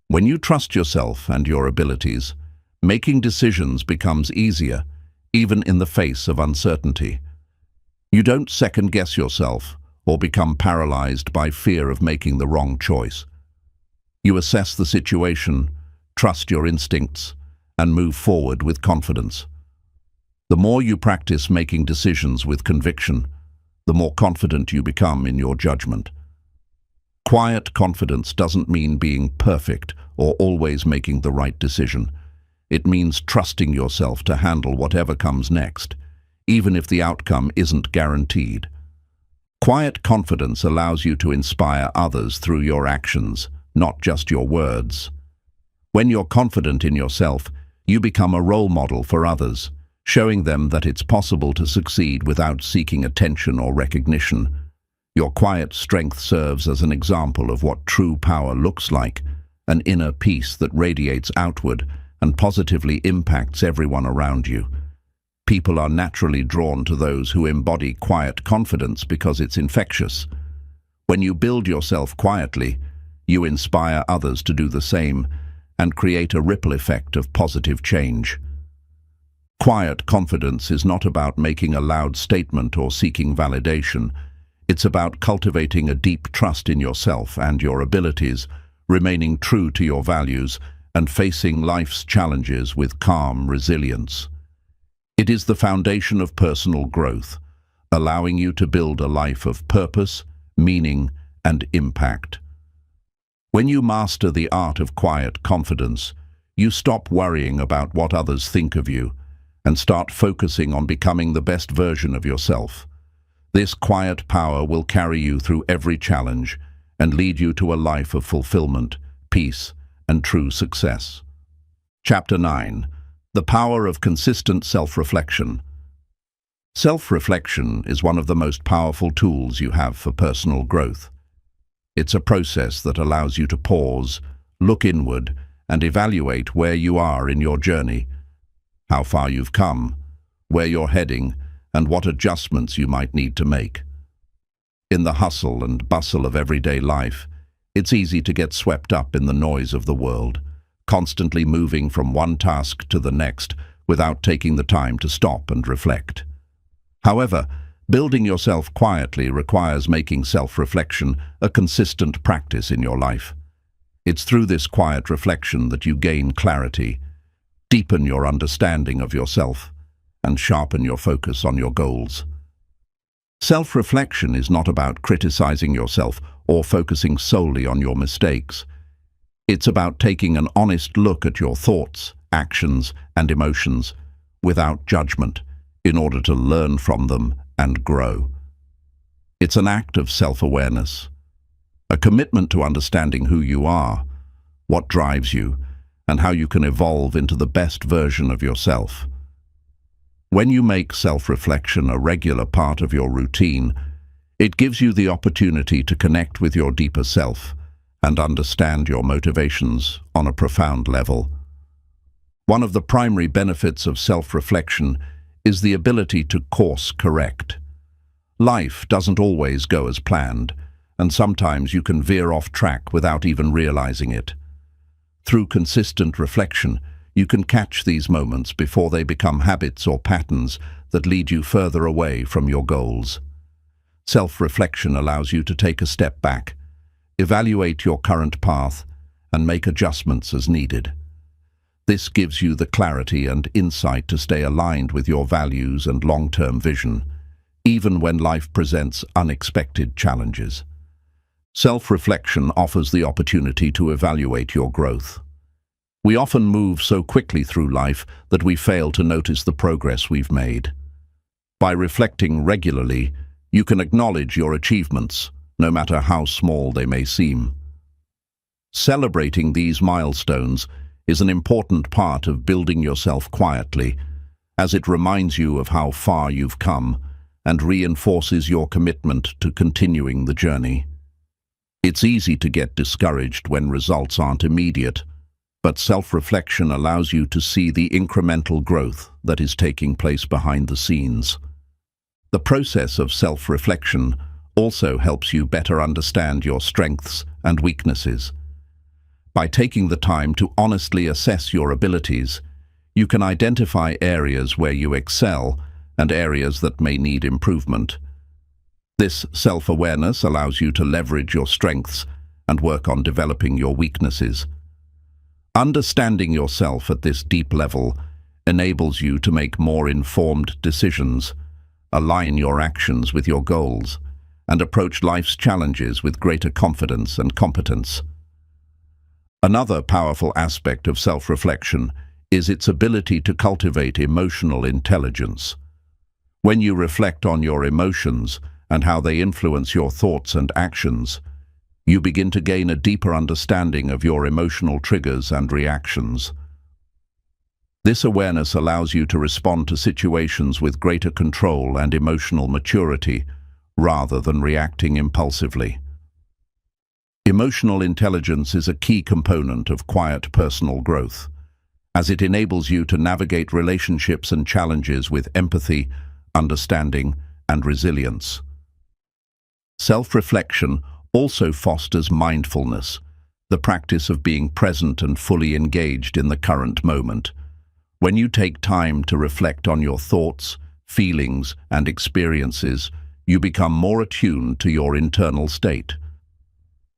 When you trust yourself and your abilities, making decisions becomes easier, even in the face of uncertainty. You don't second-guess yourself or become paralyzed by fear of making the wrong choice. You assess the situation, trust your instincts, and move forward with confidence. The more you practice making decisions with conviction, the more confident you become in your judgment. Quiet confidence doesn't mean being perfect or always making the right decision. It means trusting yourself to handle whatever comes next, even if the outcome isn't guaranteed. Quiet confidence allows you to inspire others through your actions, not just your words. When you're confident in yourself, you become a role model for others, showing them that it's possible to succeed without seeking attention or recognition. Your quiet strength serves as an example of what true power looks like, an inner peace that radiates outward and positively impacts everyone around you. People are naturally drawn to those who embody quiet confidence because it's infectious. When you build yourself quietly, you inspire others to do the same and create a ripple effect of positive change. Quiet confidence is not about making a loud statement or seeking validation. It's about cultivating a deep trust in yourself and your abilities, remaining true to your values, and facing life's challenges with calm resilience. It is the foundation of personal growth, allowing you to build a life of purpose, meaning, and impact. When you master the art of quiet confidence, you stop worrying about what others think of you and start focusing on becoming the best version of yourself. This quiet power will carry you through every challenge and lead you to a life of fulfillment, peace, and true success. Chapter 9. The Power of Consistent Self-Reflection. Self-reflection is one of the most powerful tools you have for personal growth. It's a process that allows you to pause, look inward, and evaluate where you are in your journey, how far you've come, where you're heading, and what adjustments you might need to make. In the hustle and bustle of everyday life, it's easy to get swept up in the noise of the world, constantly moving from one task to the next without taking the time to stop and reflect. However, building yourself quietly requires making self-reflection a consistent practice in your life. It's through this quiet reflection that you gain clarity, deepen your understanding of yourself, and sharpen your focus on your goals. Self-reflection is not about criticizing yourself or focusing solely on your mistakes. It's about taking an honest look at your thoughts, actions, and emotions without judgment in order to learn from them and grow. It's an act of self-awareness, a commitment to understanding who you are, what drives you, and how you can evolve into the best version of yourself. When you make self-reflection a regular part of your routine, it gives you the opportunity to connect with your deeper self and understand your motivations on a profound level. One of the primary benefits of self-reflection is the ability to course correct. Life doesn't always go as planned, and sometimes you can veer off track without even realizing it. Through consistent reflection, you can catch these moments before they become habits or patterns that lead you further away from your goals. Self-reflection allows you to take a step back, evaluate your current path, and make adjustments as needed. This gives you the clarity and insight to stay aligned with your values and long-term vision, even when life presents unexpected challenges. Self-reflection offers the opportunity to evaluate your growth. We often move so quickly through life that we fail to notice the progress we've made. By reflecting regularly, you can acknowledge your achievements, no matter how small they may seem. Celebrating these milestones is an important part of building yourself quietly, as it reminds you of how far you've come and reinforces your commitment to continuing the journey. It's easy to get discouraged when results aren't immediate, but self-reflection allows you to see the incremental growth that is taking place behind the scenes. The process of self-reflection also helps you better understand your strengths and weaknesses. By taking the time to honestly assess your abilities, you can identify areas where you excel and areas that may need improvement. This self-awareness allows you to leverage your strengths and work on developing your weaknesses. Understanding yourself at this deep level enables you to make more informed decisions, align your actions with your goals, and approach life's challenges with greater confidence and competence. Another powerful aspect of self-reflection is its ability to cultivate emotional intelligence. When you reflect on your emotions and how they influence your thoughts and actions, you begin to gain a deeper understanding of your emotional triggers and reactions. This awareness allows you to respond to situations with greater control and emotional maturity, rather than reacting impulsively. Emotional intelligence is a key component of quiet personal growth, as it enables you to navigate relationships and challenges with empathy, understanding, and resilience. Self-reflection also fosters mindfulness, the practice of being present and fully engaged in the current moment. When you take time to reflect on your thoughts, feelings, and experiences, you become more attuned to your internal state.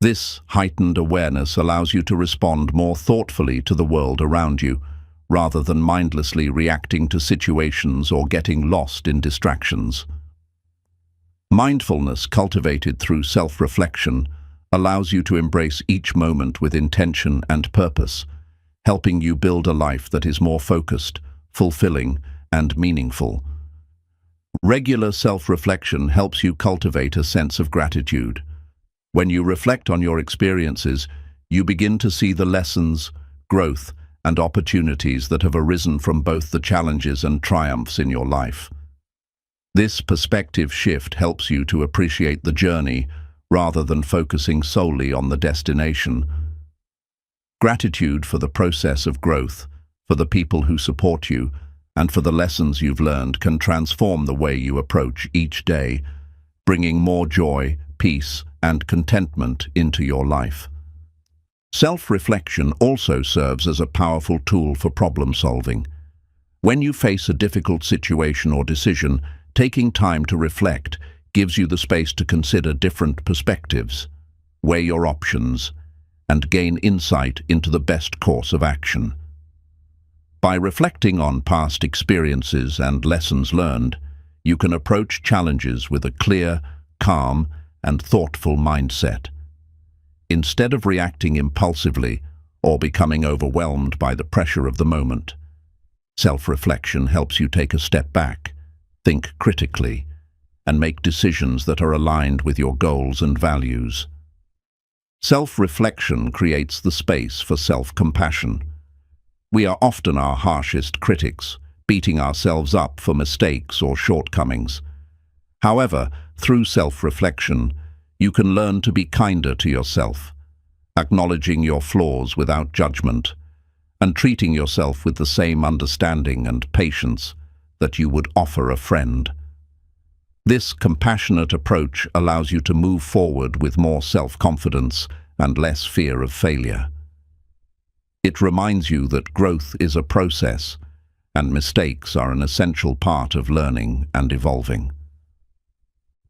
This heightened awareness allows you to respond more thoughtfully to the world around you, rather than mindlessly reacting to situations or getting lost in distractions. Mindfulness cultivated through self-reflection allows you to embrace each moment with intention and purpose, helping you build a life that is more focused, fulfilling, and meaningful. Regular self-reflection helps you cultivate a sense of gratitude. When you reflect on your experiences, you begin to see the lessons, growth, and opportunities that have arisen from both the challenges and triumphs in your life. This perspective shift helps you to appreciate the journey rather than focusing solely on the destination. Gratitude for the process of growth, for the people who support you, and for the lessons you've learned can transform the way you approach each day, bringing more joy, peace, and contentment into your life. Self-reflection also serves as a powerful tool for problem-solving. When you face a difficult situation or decision, taking time to reflect gives you the space to consider different perspectives, weigh your options, and gain insight into the best course of action. By reflecting on past experiences and lessons learned, you can approach challenges with a clear, calm, and thoughtful mindset. Instead of reacting impulsively or becoming overwhelmed by the pressure of the moment, self-reflection helps you take a step back, think critically, and make decisions that are aligned with your goals and values. Self-reflection creates the space for self-compassion. We are often our harshest critics, beating ourselves up for mistakes or shortcomings. However, through self-reflection, you can learn to be kinder to yourself, acknowledging your flaws without judgment, and treating yourself with the same understanding and patience that you would offer a friend. This compassionate approach allows you to move forward with more self-confidence and less fear of failure. It reminds you that growth is a process, and mistakes are an essential part of learning and evolving.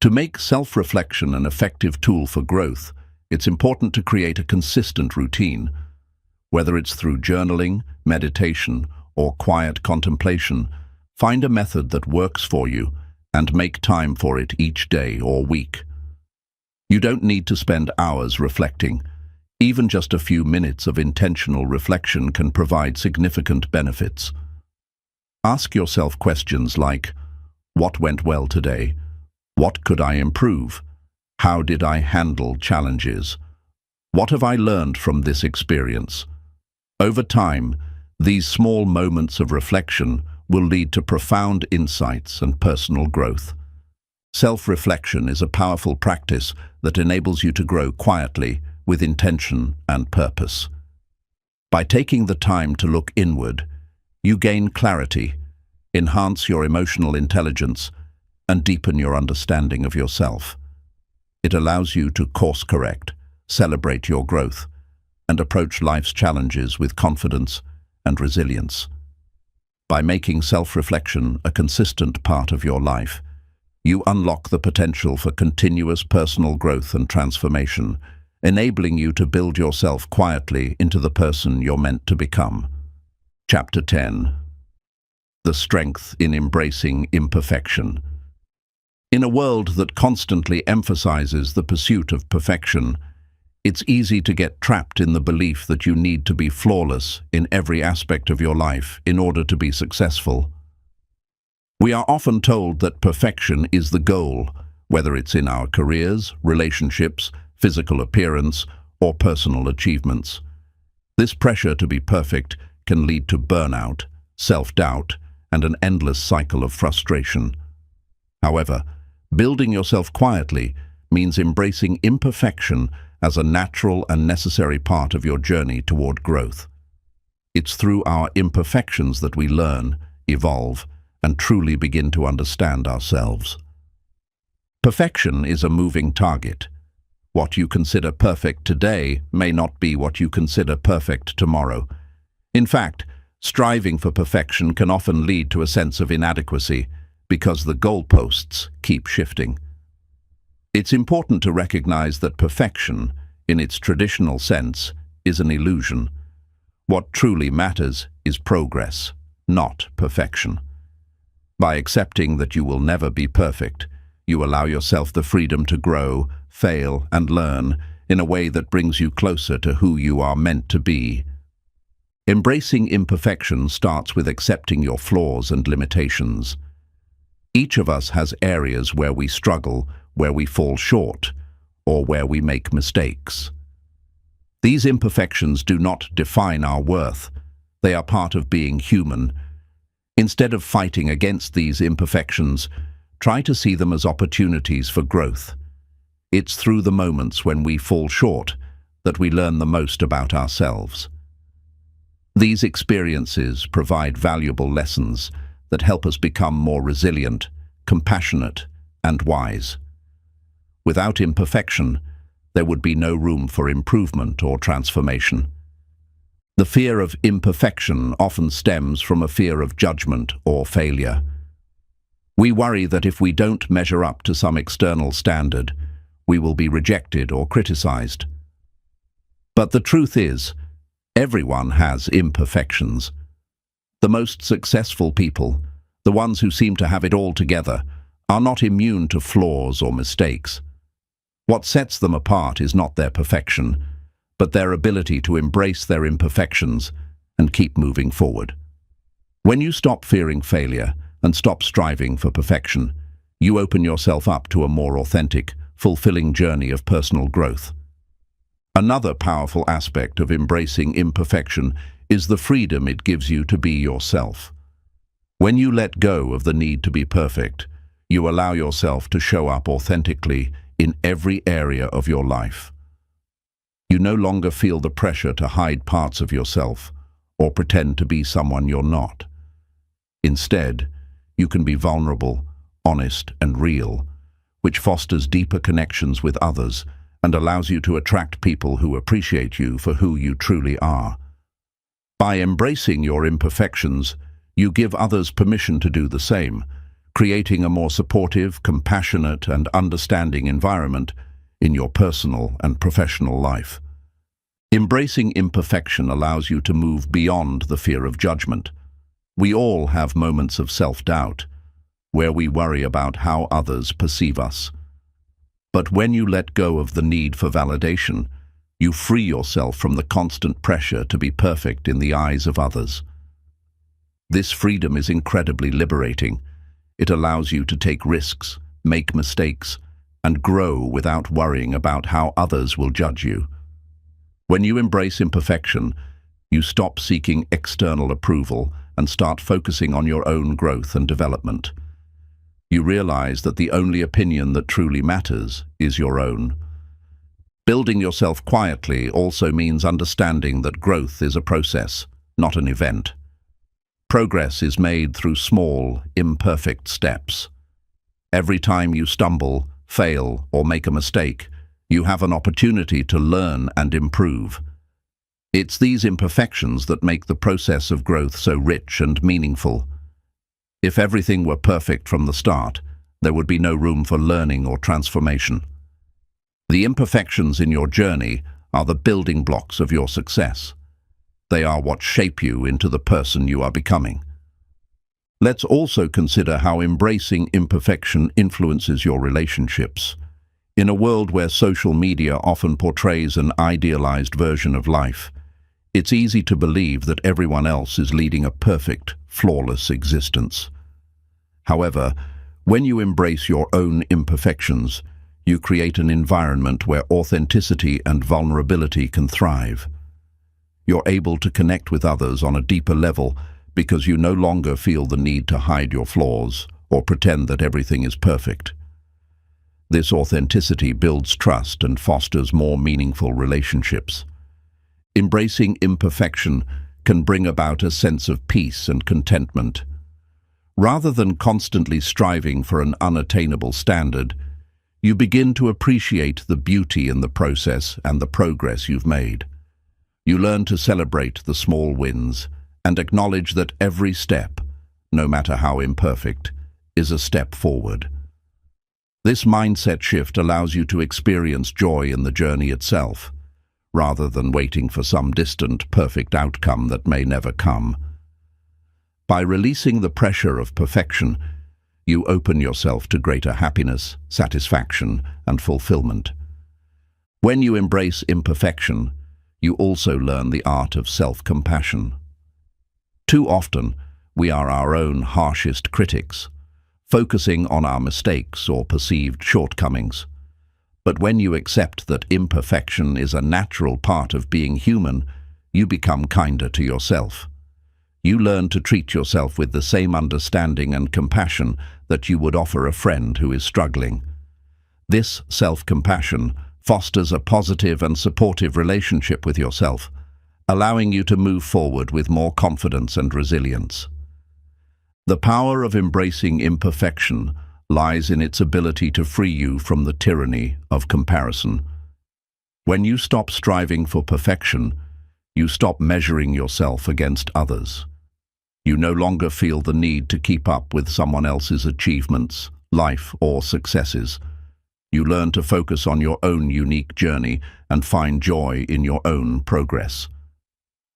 To make self-reflection an effective tool for growth, it's important to create a consistent routine. Whether it's through journaling, meditation, or quiet contemplation, find a method that works for you and make time for it each day or week. You don't need to spend hours reflecting. Even just a few minutes of intentional reflection can provide significant benefits. Ask yourself questions like, what went well today? What could I improve? How did I handle challenges? What have I learned from this experience? Over time, these small moments of reflection will lead to profound insights and personal growth. Self-reflection is a powerful practice that enables you to grow quietly, with intention and purpose. By taking the time to look inward, you gain clarity, enhance your emotional intelligence, and deepen your understanding of yourself. It allows you to course-correct, celebrate your growth, and approach life's challenges with confidence and resilience. By making self-reflection a consistent part of your life, you unlock the potential for continuous personal growth and transformation, enabling you to build yourself quietly into the person you're meant to become. Chapter 10. The Strength in Embracing Imperfection. In a world that constantly emphasizes the pursuit of perfection, it's easy to get trapped in the belief that you need to be flawless in every aspect of your life in order to be successful. We are often told that perfection is the goal, whether it's in our careers, relationships, physical appearance, or personal achievements. This pressure to be perfect can lead to burnout, self-doubt, and an endless cycle of frustration. However, building yourself quietly means embracing imperfection as a natural and necessary part of your journey toward growth. It's through our imperfections that we learn, evolve, and truly begin to understand ourselves. Perfection is a moving target. What you consider perfect today may not be what you consider perfect tomorrow. In fact, striving for perfection can often lead to a sense of inadequacy because the goalposts keep shifting. It's important to recognize that perfection, in its traditional sense, is an illusion. What truly matters is progress, not perfection. By accepting that you will never be perfect, you allow yourself the freedom to grow, fail, and learn in a way that brings you closer to who you are meant to be. Embracing imperfection starts with accepting your flaws and limitations. Each of us has areas where we struggle, where we fall short, or where we make mistakes. These imperfections do not define our worth. They are part of being human. Instead of fighting against these imperfections, try to see them as opportunities for growth. It's through the moments when we fall short that we learn the most about ourselves. These experiences provide valuable lessons that help us become more resilient, compassionate, and wise. Without imperfection, there would be no room for improvement or transformation. The fear of imperfection often stems from a fear of judgment or failure. We worry that if we don't measure up to some external standard, we will be rejected or criticized. But the truth is, everyone has imperfections. The most successful people, the ones who seem to have it all together, are not immune to flaws or mistakes. What sets them apart is not their perfection, but their ability to embrace their imperfections and keep moving forward. When you stop fearing failure and stop striving for perfection, you open yourself up to a more authentic, fulfilling journey of personal growth. Another powerful aspect of embracing imperfection is the freedom it gives you to be yourself. When you let go of the need to be perfect, you allow yourself to show up authentically in every area of your life. You no longer feel the pressure to hide parts of yourself or pretend to be someone you're not. Instead, you can be vulnerable, honest, and real, which fosters deeper connections with others and allows you to attract people who appreciate you for who you truly are. By embracing your imperfections, you give others permission to do the same, creating a more supportive, compassionate, and understanding environment in your personal and professional life. Embracing imperfection allows you to move beyond the fear of judgment. We all have moments of self-doubt, where we worry about how others perceive us. But when you let go of the need for validation, you free yourself from the constant pressure to be perfect in the eyes of others. This freedom is incredibly liberating. It allows you to take risks, make mistakes, and grow without worrying about how others will judge you. When you embrace imperfection, you stop seeking external approval and start focusing on your own growth and development. You realize that the only opinion that truly matters is your own. Building yourself quietly also means understanding that growth is a process, not an event. Progress is made through small, imperfect steps. Every time you stumble, fail, or make a mistake, you have an opportunity to learn and improve. It's these imperfections that make the process of growth so rich and meaningful. If everything were perfect from the start, there would be no room for learning or transformation. The imperfections in your journey are the building blocks of your success. They are what shape you into the person you are becoming. Let's also consider how embracing imperfection influences your relationships. In a world where social media often portrays an idealized version of life, it's easy to believe that everyone else is leading a perfect, flawless existence. However, when you embrace your own imperfections, you create an environment where authenticity and vulnerability can thrive. You're able to connect with others on a deeper level because you no longer feel the need to hide your flaws or pretend that everything is perfect. This authenticity builds trust and fosters more meaningful relationships. Embracing imperfection can bring about a sense of peace and contentment. Rather than constantly striving for an unattainable standard, you begin to appreciate the beauty in the process and the progress you've made. You learn to celebrate the small wins and acknowledge that every step, no matter how imperfect, is a step forward. This mindset shift allows you to experience joy in the journey itself, rather than waiting for some distant, perfect outcome that may never come. By releasing the pressure of perfection, you open yourself to greater happiness, satisfaction, and fulfillment. When you embrace imperfection, you also learn the art of self-compassion. Too often, we are our own harshest critics, focusing on our mistakes or perceived shortcomings. But when you accept that imperfection is a natural part of being human, you become kinder to yourself. You learn to treat yourself with the same understanding and compassion that you would offer a friend who is struggling. This self-compassion fosters a positive and supportive relationship with yourself, allowing you to move forward with more confidence and resilience. The power of embracing imperfection lies in its ability to free you from the tyranny of comparison. When you stop striving for perfection, you stop measuring yourself against others. You no longer feel the need to keep up with someone else's achievements, life, or successes. You learn to focus on your own unique journey and find joy in your own progress.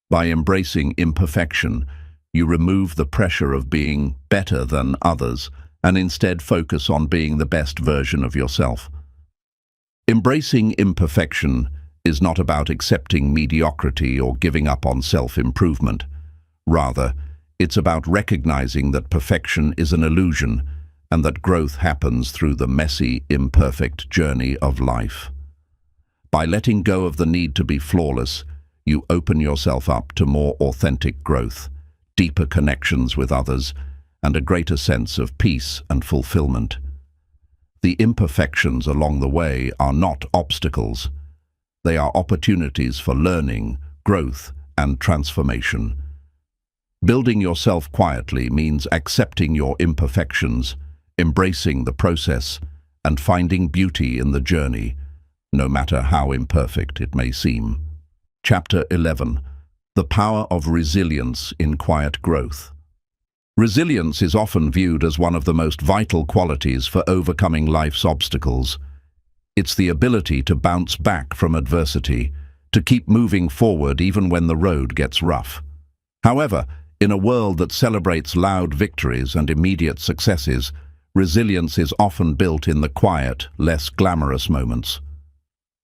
By embracing imperfection, you remove the pressure of being better than others and instead focus on being the best version of yourself. Embracing imperfection is not about accepting mediocrity or giving up on self-improvement. Rather, it's about recognizing that perfection is an illusion and that growth happens through the messy, imperfect journey of life. By letting go of the need to be flawless, you open yourself up to more authentic growth, deeper connections with others, and a greater sense of peace and fulfillment. The imperfections along the way are not obstacles. They are opportunities for learning, growth, and transformation. Building yourself quietly means accepting your imperfections, embracing the process, and finding beauty in the journey, no matter how imperfect it may seem. Chapter 11. The Power of Resilience in Quiet Growth. Resilience is often viewed as one of the most vital qualities for overcoming life's obstacles. It's the ability to bounce back from adversity, to keep moving forward even when the road gets rough. However, in a world that celebrates loud victories and immediate successes, resilience is often built in the quiet, less glamorous moments.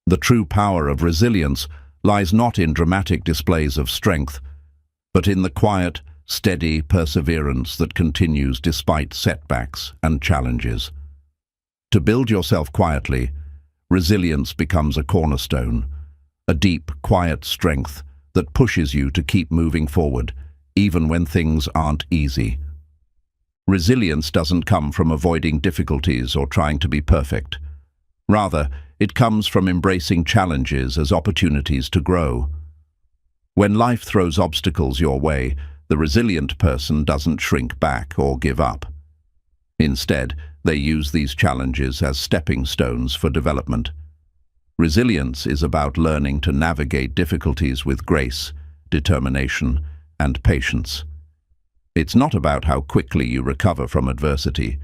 The true power of resilience lies not in dramatic displays of strength, but in the quiet, steady perseverance that continues despite setbacks and challenges. To build yourself quietly, resilience becomes a cornerstone. a deep, quiet strength that pushes you to keep moving forward, even when things aren't easy. Resilience doesn't come from avoiding difficulties or trying to be perfect. Rather, it comes from embracing challenges as opportunities to grow. When life throws obstacles your way, the resilient person doesn't shrink back or give up. Instead, they use these challenges as stepping stones for development. Resilience is about learning to navigate difficulties with grace, determination, and patience. It's not about how quickly you recover from adversity.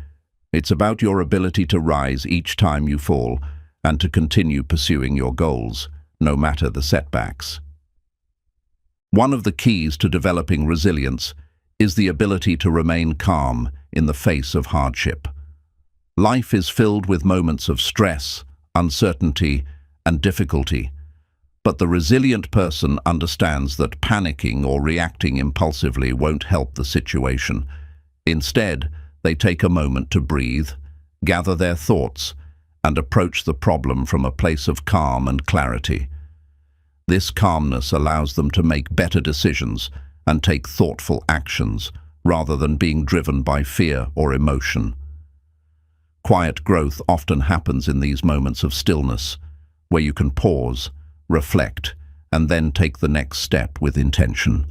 It's about your ability to rise each time you fall and to continue pursuing your goals, no matter the setbacks. One of the keys to developing resilience is the ability to remain calm in the face of hardship. Life is filled with moments of stress, uncertainty, and difficulty, but the resilient person understands that panicking or reacting impulsively won't help the situation. Instead, they take a moment to breathe, gather their thoughts, and approach the problem from a place of calm and clarity. This calmness allows them to make better decisions and take thoughtful actions, rather than being driven by fear or emotion. Quiet growth often happens in these moments of stillness, where you can pause, reflect, and then take the next step with intention.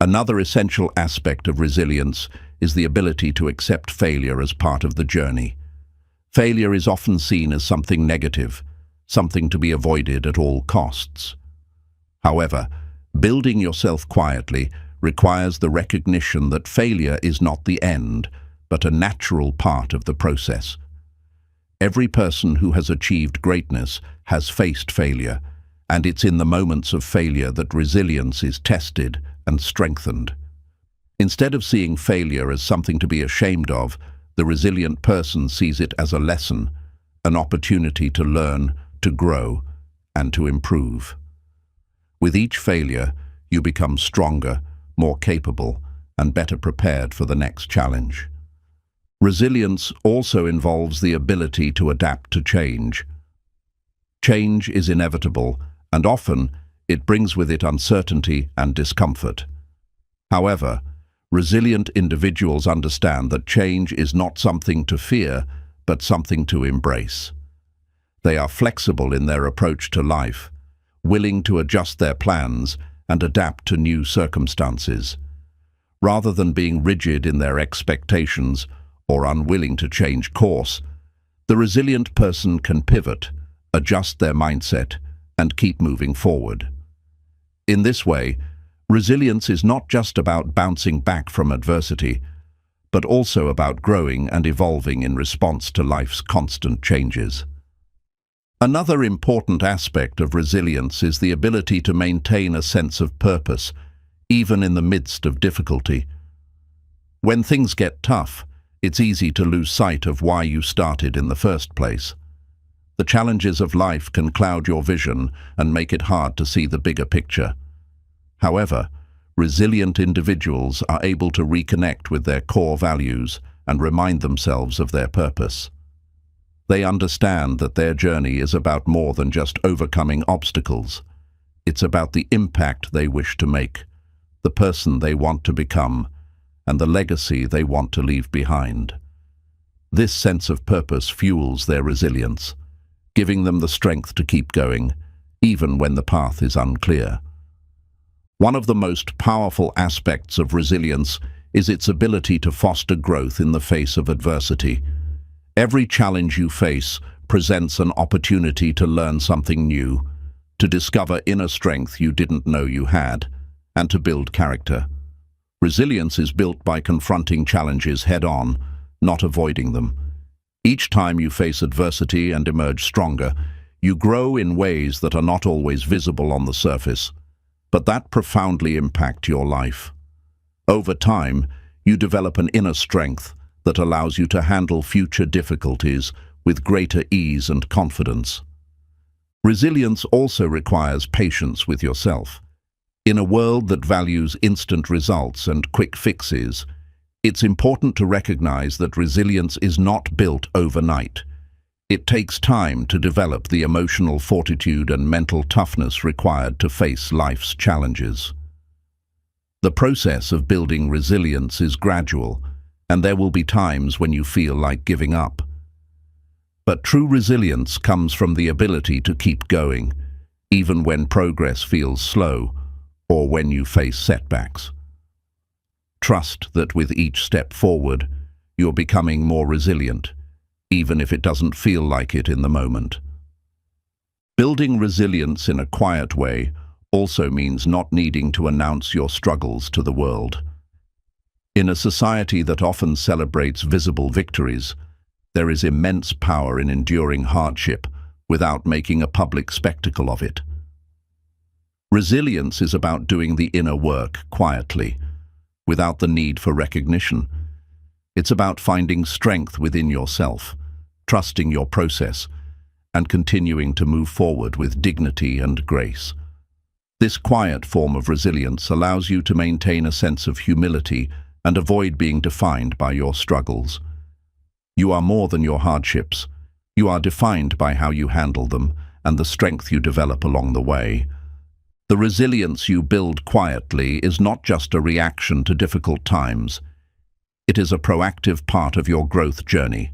Another essential aspect of resilience is the ability to accept failure as part of the journey. Failure is often seen as something negative, something to be avoided at all costs. However, building yourself quietly requires the recognition that failure is not the end, but a natural part of the process. Every person who has achieved greatness has faced failure, and it's in the moments of failure that resilience is tested and strengthened. Instead of seeing failure as something to be ashamed of, the resilient person sees it as a lesson, an opportunity to learn, to grow, and to improve. With each failure, you become stronger, more capable, and better prepared for the next challenge. Resilience also involves the ability to adapt to change. Change is inevitable, and often it brings with it uncertainty and discomfort. However, resilient individuals understand that change is not something to fear, but something to embrace. They are flexible in their approach to life, willing to adjust their plans and adapt to new circumstances. Rather than being rigid in their expectations or unwilling to change course, the resilient person can pivot, adjust their mindset, and keep moving forward. In this way, resilience is not just about bouncing back from adversity, but also about growing and evolving in response to life's constant changes. Another important aspect of resilience is the ability to maintain a sense of purpose, even in the midst of difficulty. When things get tough, it's easy to lose sight of why you started in the first place. The challenges of life can cloud your vision and make it hard to see the bigger picture. However, resilient individuals are able to reconnect with their core values and remind themselves of their purpose. They understand that their journey is about more than just overcoming obstacles. It's about the impact they wish to make, the person they want to become, and the legacy they want to leave behind. This sense of purpose fuels their resilience, giving them the strength to keep going, even when the path is unclear. One of the most powerful aspects of resilience is its ability to foster growth in the face of adversity. Every challenge you face presents an opportunity to learn something new, to discover inner strength you didn't know you had, and to build character. Resilience is built by confronting challenges head-on, not avoiding them. Each time you face adversity and emerge stronger, you grow in ways that are not always visible on the surface, but that profoundly impact your life. Over time, you develop an inner strength that allows you to handle future difficulties with greater ease and confidence. Resilience also requires patience with yourself. In a world that values instant results and quick fixes, it's important to recognize that resilience is not built overnight. It takes time to develop the emotional fortitude and mental toughness required to face life's challenges. The process of building resilience is gradual, and there will be times when you feel like giving up. But true resilience comes from the ability to keep going, even when progress feels slow or when you face setbacks. Trust that with each step forward, you're becoming more resilient, even if it doesn't feel like it in the moment. Building resilience in a quiet way also means not needing to announce your struggles to the world. In a society that often celebrates visible victories, there is immense power in enduring hardship without making a public spectacle of it. Resilience is about doing the inner work quietly, without the need for recognition. It's about finding strength within yourself, trusting your process, and continuing to move forward with dignity and grace. This quiet form of resilience allows you to maintain a sense of humility and avoid being defined by your struggles. You are more than your hardships. You are defined by how you handle them and the strength you develop along the way. The resilience you build quietly is not just a reaction to difficult times. It is a proactive part of your growth journey.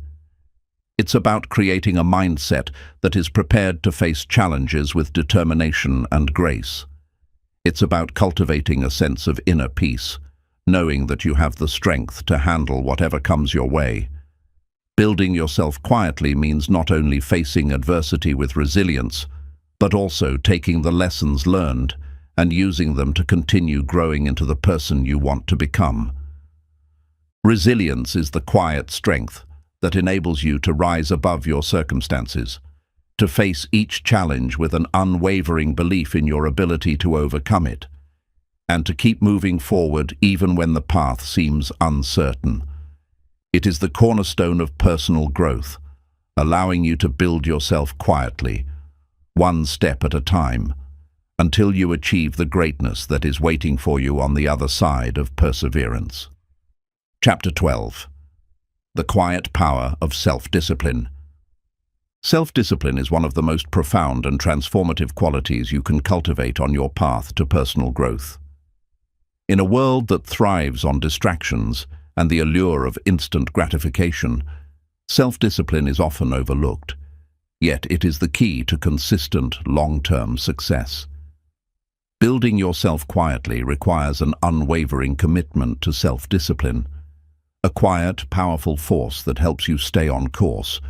It's about creating a mindset that is prepared to face challenges with determination and grace. It's about cultivating a sense of inner peace, knowing that you have the strength to handle whatever comes your way. Building yourself quietly means not only facing adversity with resilience, but also taking the lessons learned and using them to continue growing into the person you want to become. Resilience is the quiet strength that enables you to rise above your circumstances, to face each challenge with an unwavering belief in your ability to overcome it, and to keep moving forward even when the path seems uncertain. It is the cornerstone of personal growth, allowing you to build yourself quietly, one step at a time, until you achieve the greatness that is waiting for you on the other side of perseverance. Chapter 12. The Quiet Power of Self-Discipline. Self-discipline is one of the most profound and transformative qualities you can cultivate on your path to personal growth. In a world that thrives on distractions and the allure of instant gratification, self-discipline is often overlooked, yet it is the key to consistent, long-term success. Building yourself quietly requires an unwavering commitment to self-discipline, a quiet, powerful force that helps you stay on course,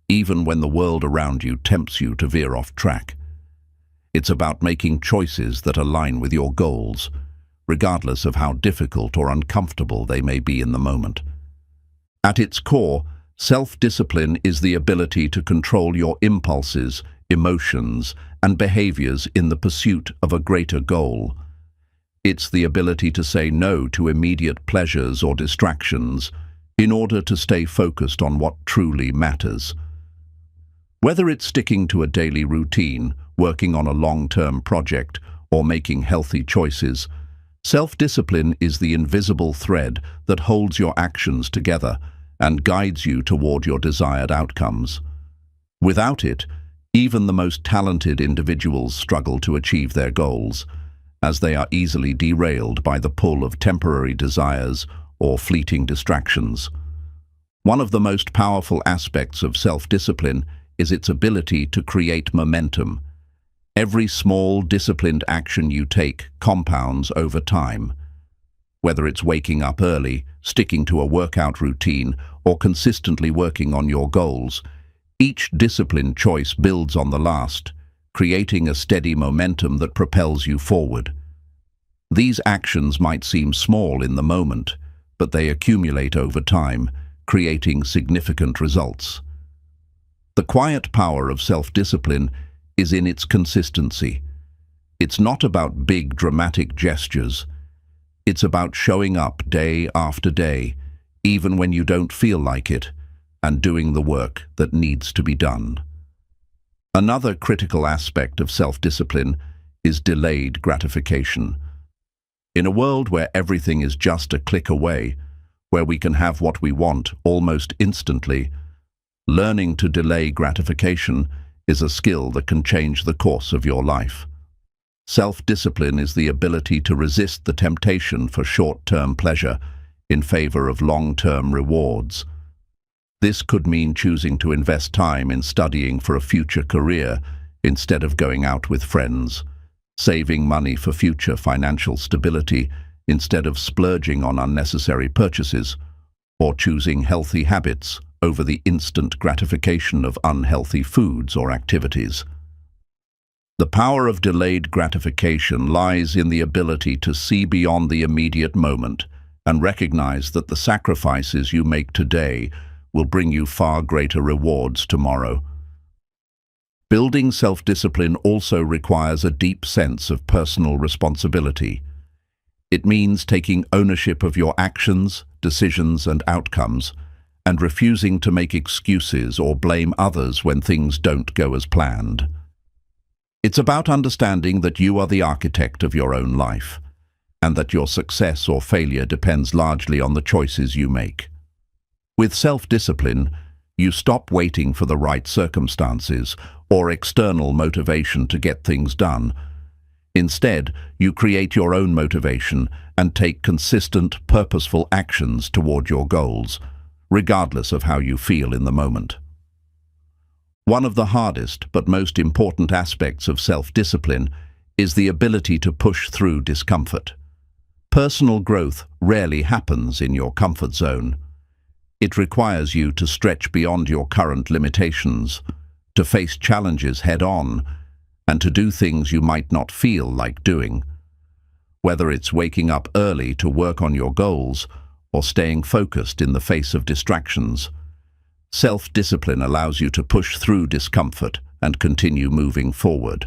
even when the world around you tempts you to veer off track. It's about making choices that align with your goals, regardless of how difficult or uncomfortable they may be in the moment. At its core, self-discipline is the ability to control your impulses, emotions, and behaviors in the pursuit of a greater goal. It's the ability to say no to immediate pleasures or distractions in order to stay focused on what truly matters. Whether it's sticking to a daily routine, working on a long-term project, or making healthy choices, self-discipline is the invisible thread that holds your actions together and guides you toward your desired outcomes. Without it, even the most talented individuals struggle to achieve their goals, as they are easily derailed by the pull of temporary desires or fleeting distractions. One of the most powerful aspects of self-discipline is its ability to create momentum. Every small, disciplined action you take compounds over time. Whether it's waking up early, sticking to a workout routine, or consistently working on your goals, each disciplined choice builds on the last, creating a steady momentum that propels you forward. These actions might seem small in the moment, but they accumulate over time, creating significant results. The quiet power of self-discipline is in its consistency. It's not about big, dramatic gestures. It's about showing up day after day, even when you don't feel like it, and doing the work that needs to be done. Another critical aspect of self-discipline is delayed gratification. In a world where everything is just a click away, where we can have what we want almost instantly, Learning to delay gratification is a skill that can change the course of your life. Self-discipline is the ability to resist the temptation for short-term pleasure in favor of long-term rewards. This could mean choosing to invest time in studying for a future career instead of going out with friends, saving money for future financial stability instead of splurging on unnecessary purchases, or choosing healthy habits over the instant gratification of unhealthy foods or activities. The power of delayed gratification lies in the ability to see beyond the immediate moment and recognize that the sacrifices you make today will bring you far greater rewards tomorrow. Building self-discipline also requires a deep sense of personal responsibility. It means taking ownership of your actions, decisions, and outcomes, and refusing to make excuses or blame others when things don't go as planned. It's about understanding that you are the architect of your own life, and that your success or failure depends largely on the choices you make. With self-discipline, you stop waiting for the right circumstances or external motivation to get things done. Instead, you create your own motivation and take consistent, purposeful actions toward your goals, regardless of how you feel in the moment. One of the hardest but most important aspects of self-discipline is the ability to push through discomfort. Personal growth rarely happens in your comfort zone. It requires you to stretch beyond your current limitations, to face challenges head-on, and to do things you might not feel like doing. Whether it's waking up early to work on your goals or staying focused in the face of distractions, self-discipline allows you to push through discomfort and continue moving forward.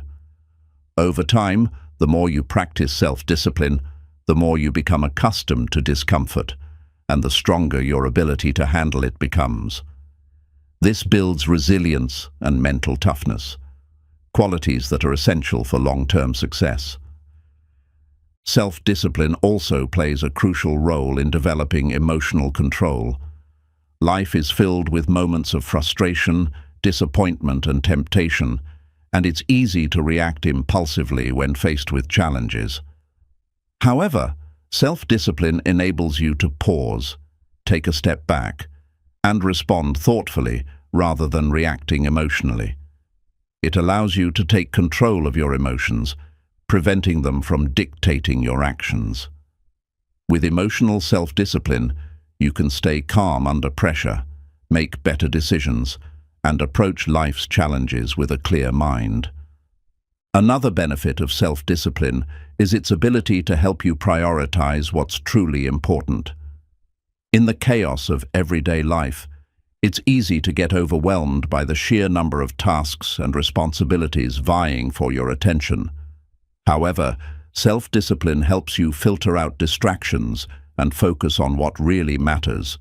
Over time, the more you practice self-discipline, the more you become accustomed to discomfort, and the stronger your ability to handle it becomes. This builds resilience and mental toughness, qualities that are essential for long-term success. Self-discipline also plays a crucial role in developing emotional control. Life is filled with moments of frustration, disappointment, and temptation, and it's easy to react impulsively when faced with challenges. However, self-discipline enables you to pause, take a step back, and respond thoughtfully rather than reacting emotionally. It allows you to take control of your emotions, preventing them from dictating your actions. With emotional self-discipline, you can stay calm under pressure, make better decisions, and approach life's challenges with a clear mind. Another benefit of self-discipline is its ability to help you prioritize what's truly important. In the chaos of everyday life, it's easy to get overwhelmed by the sheer number of tasks and responsibilities vying for your attention. However, self-discipline helps you filter out distractions and focus on what really matters.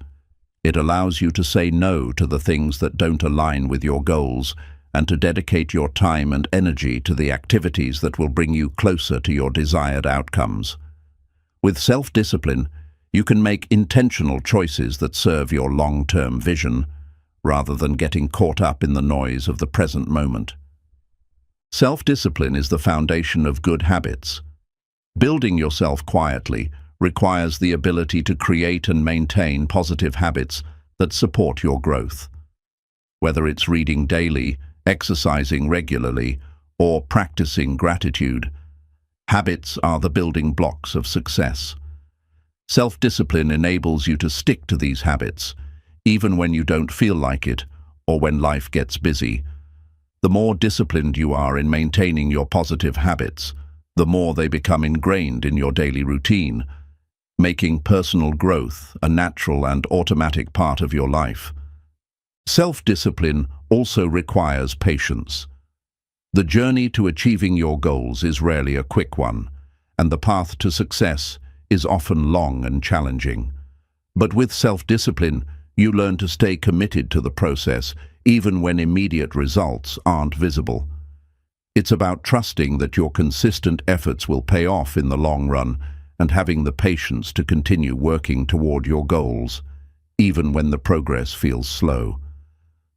It allows you to say no to the things that don't align with your goals and to dedicate your time and energy to the activities that will bring you closer to your desired outcomes. With self-discipline, you can make intentional choices that serve your long-term vision, rather than getting caught up in the noise of the present moment. Self-discipline is the foundation of good habits. Building yourself quietly requires the ability to create and maintain positive habits that support your growth. Whether it's reading daily, exercising regularly, or practicing gratitude, habits are the building blocks of success. Self-discipline enables you to stick to these habits, even when you don't feel like it or when life gets busy. The more disciplined you are in maintaining your positive habits, the more they become ingrained in your daily routine, making personal growth a natural and automatic part of your life. Self-discipline also requires patience. The journey to achieving your goals is rarely a quick one, and the path to success is often long and challenging. But with self-discipline, you learn to stay committed to the process, even when immediate results aren't visible. It's about trusting that your consistent efforts will pay off in the long run and having the patience to continue working toward your goals, even when the progress feels slow.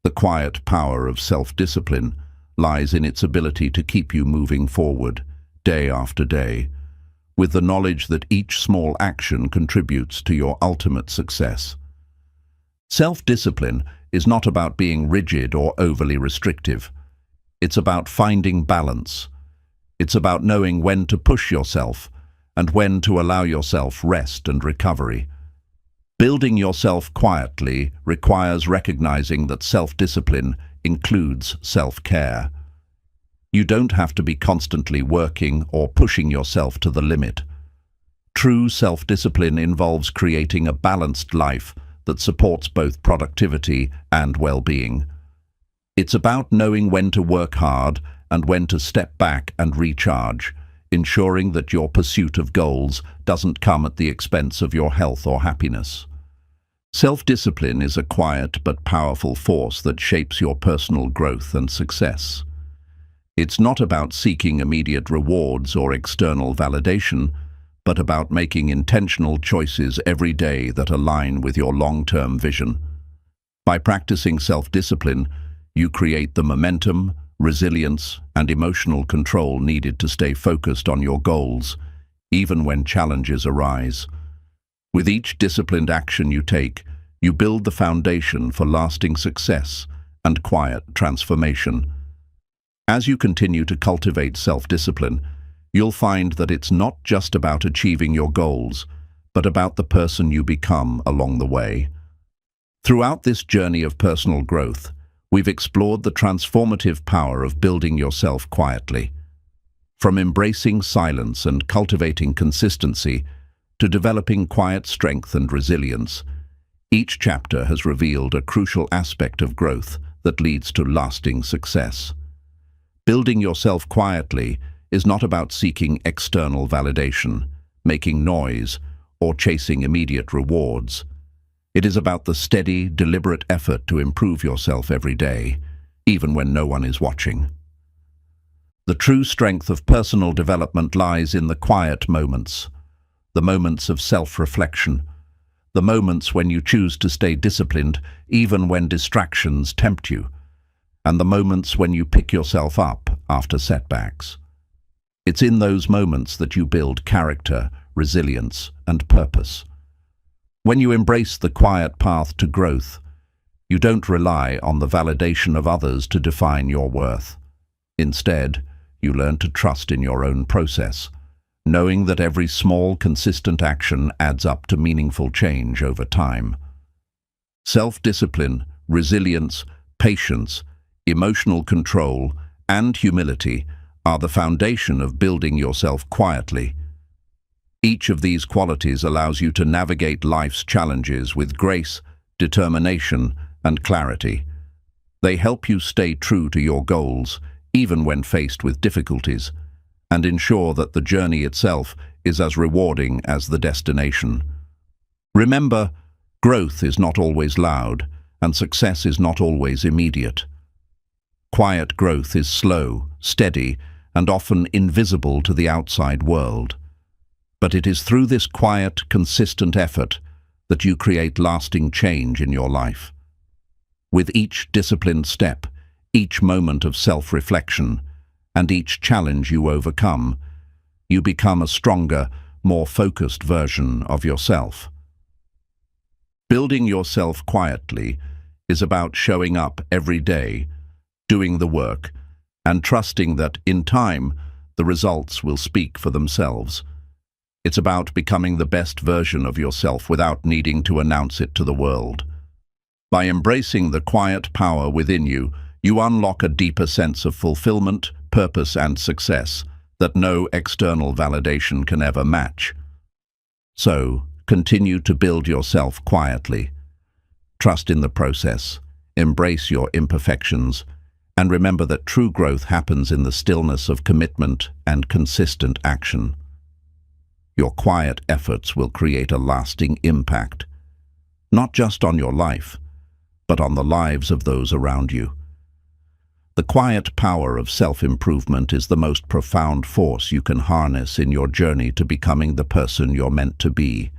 The quiet power of self-discipline lies in its ability to keep you moving forward, day after day, with the knowledge that each small action contributes to your ultimate success. Self-discipline is not about being rigid or overly restrictive. It's about finding balance. It's about knowing when to push yourself and when to allow yourself rest and recovery. Building yourself quietly requires recognizing that self-discipline includes self-care. You don't have to be constantly working or pushing yourself to the limit. True self-discipline involves creating a balanced life that supports both productivity and well-being. It's about knowing when to work hard and when to step back and recharge, ensuring that your pursuit of goals doesn't come at the expense of your health or happiness. Self-discipline is a quiet but powerful force that shapes your personal growth and success. It's not about seeking immediate rewards or external validation, but about making intentional choices every day that align with your long-term vision. By practicing self-discipline, you create the momentum, resilience, and emotional control needed to stay focused on your goals, even when challenges arise. With each disciplined action you take, you build the foundation for lasting success and quiet transformation. As you continue to cultivate self-discipline, you'll find that it's not just about achieving your goals, but about the person you become along the way. Throughout this journey of personal growth, we've explored the transformative power of building yourself quietly. From embracing silence and cultivating consistency to developing quiet strength and resilience, each chapter has revealed a crucial aspect of growth that leads to lasting success. Building yourself quietly is not about seeking external validation, making noise, or chasing immediate rewards. It is about the steady, deliberate effort to improve yourself every day, even when no one is watching. The true strength of personal development lies in the quiet moments, the moments of self-reflection, the moments when you choose to stay disciplined even when distractions tempt you, and the moments when you pick yourself up after setbacks. It's in those moments that you build character, resilience, and purpose. When you embrace the quiet path to growth, you don't rely on the validation of others to define your worth. Instead, you learn to trust in your own process, knowing that every small, consistent action adds up to meaningful change over time. Self-discipline, resilience, patience, emotional control, and humility are the foundation of building yourself quietly. Each of these qualities allows you to navigate life's challenges with grace, determination, and clarity. They help you stay true to your goals, even when faced with difficulties, and ensure that the journey itself is as rewarding as the destination. Remember, growth is not always loud, and success is not always immediate. Quiet growth is slow, steady, and often invisible to the outside world. But it is through this quiet, consistent effort that you create lasting change in your life. With each disciplined step, each moment of self-reflection, and each challenge you overcome, you become a stronger, more focused version of yourself. Building yourself quietly is about showing up every day, doing the work, and trusting that, in time, the results will speak for themselves. It's about becoming the best version of yourself without needing to announce it to the world. By embracing the quiet power within you, you unlock a deeper sense of fulfillment, purpose, and success that no external validation can ever match. So, continue to build yourself quietly. Trust in the process, embrace your imperfections, and remember that true growth happens in the stillness of commitment and consistent action. Your quiet efforts will create a lasting impact, not just on your life, but on the lives of those around you. The quiet power of self-improvement is the most profound force you can harness in your journey to becoming the person you're meant to be.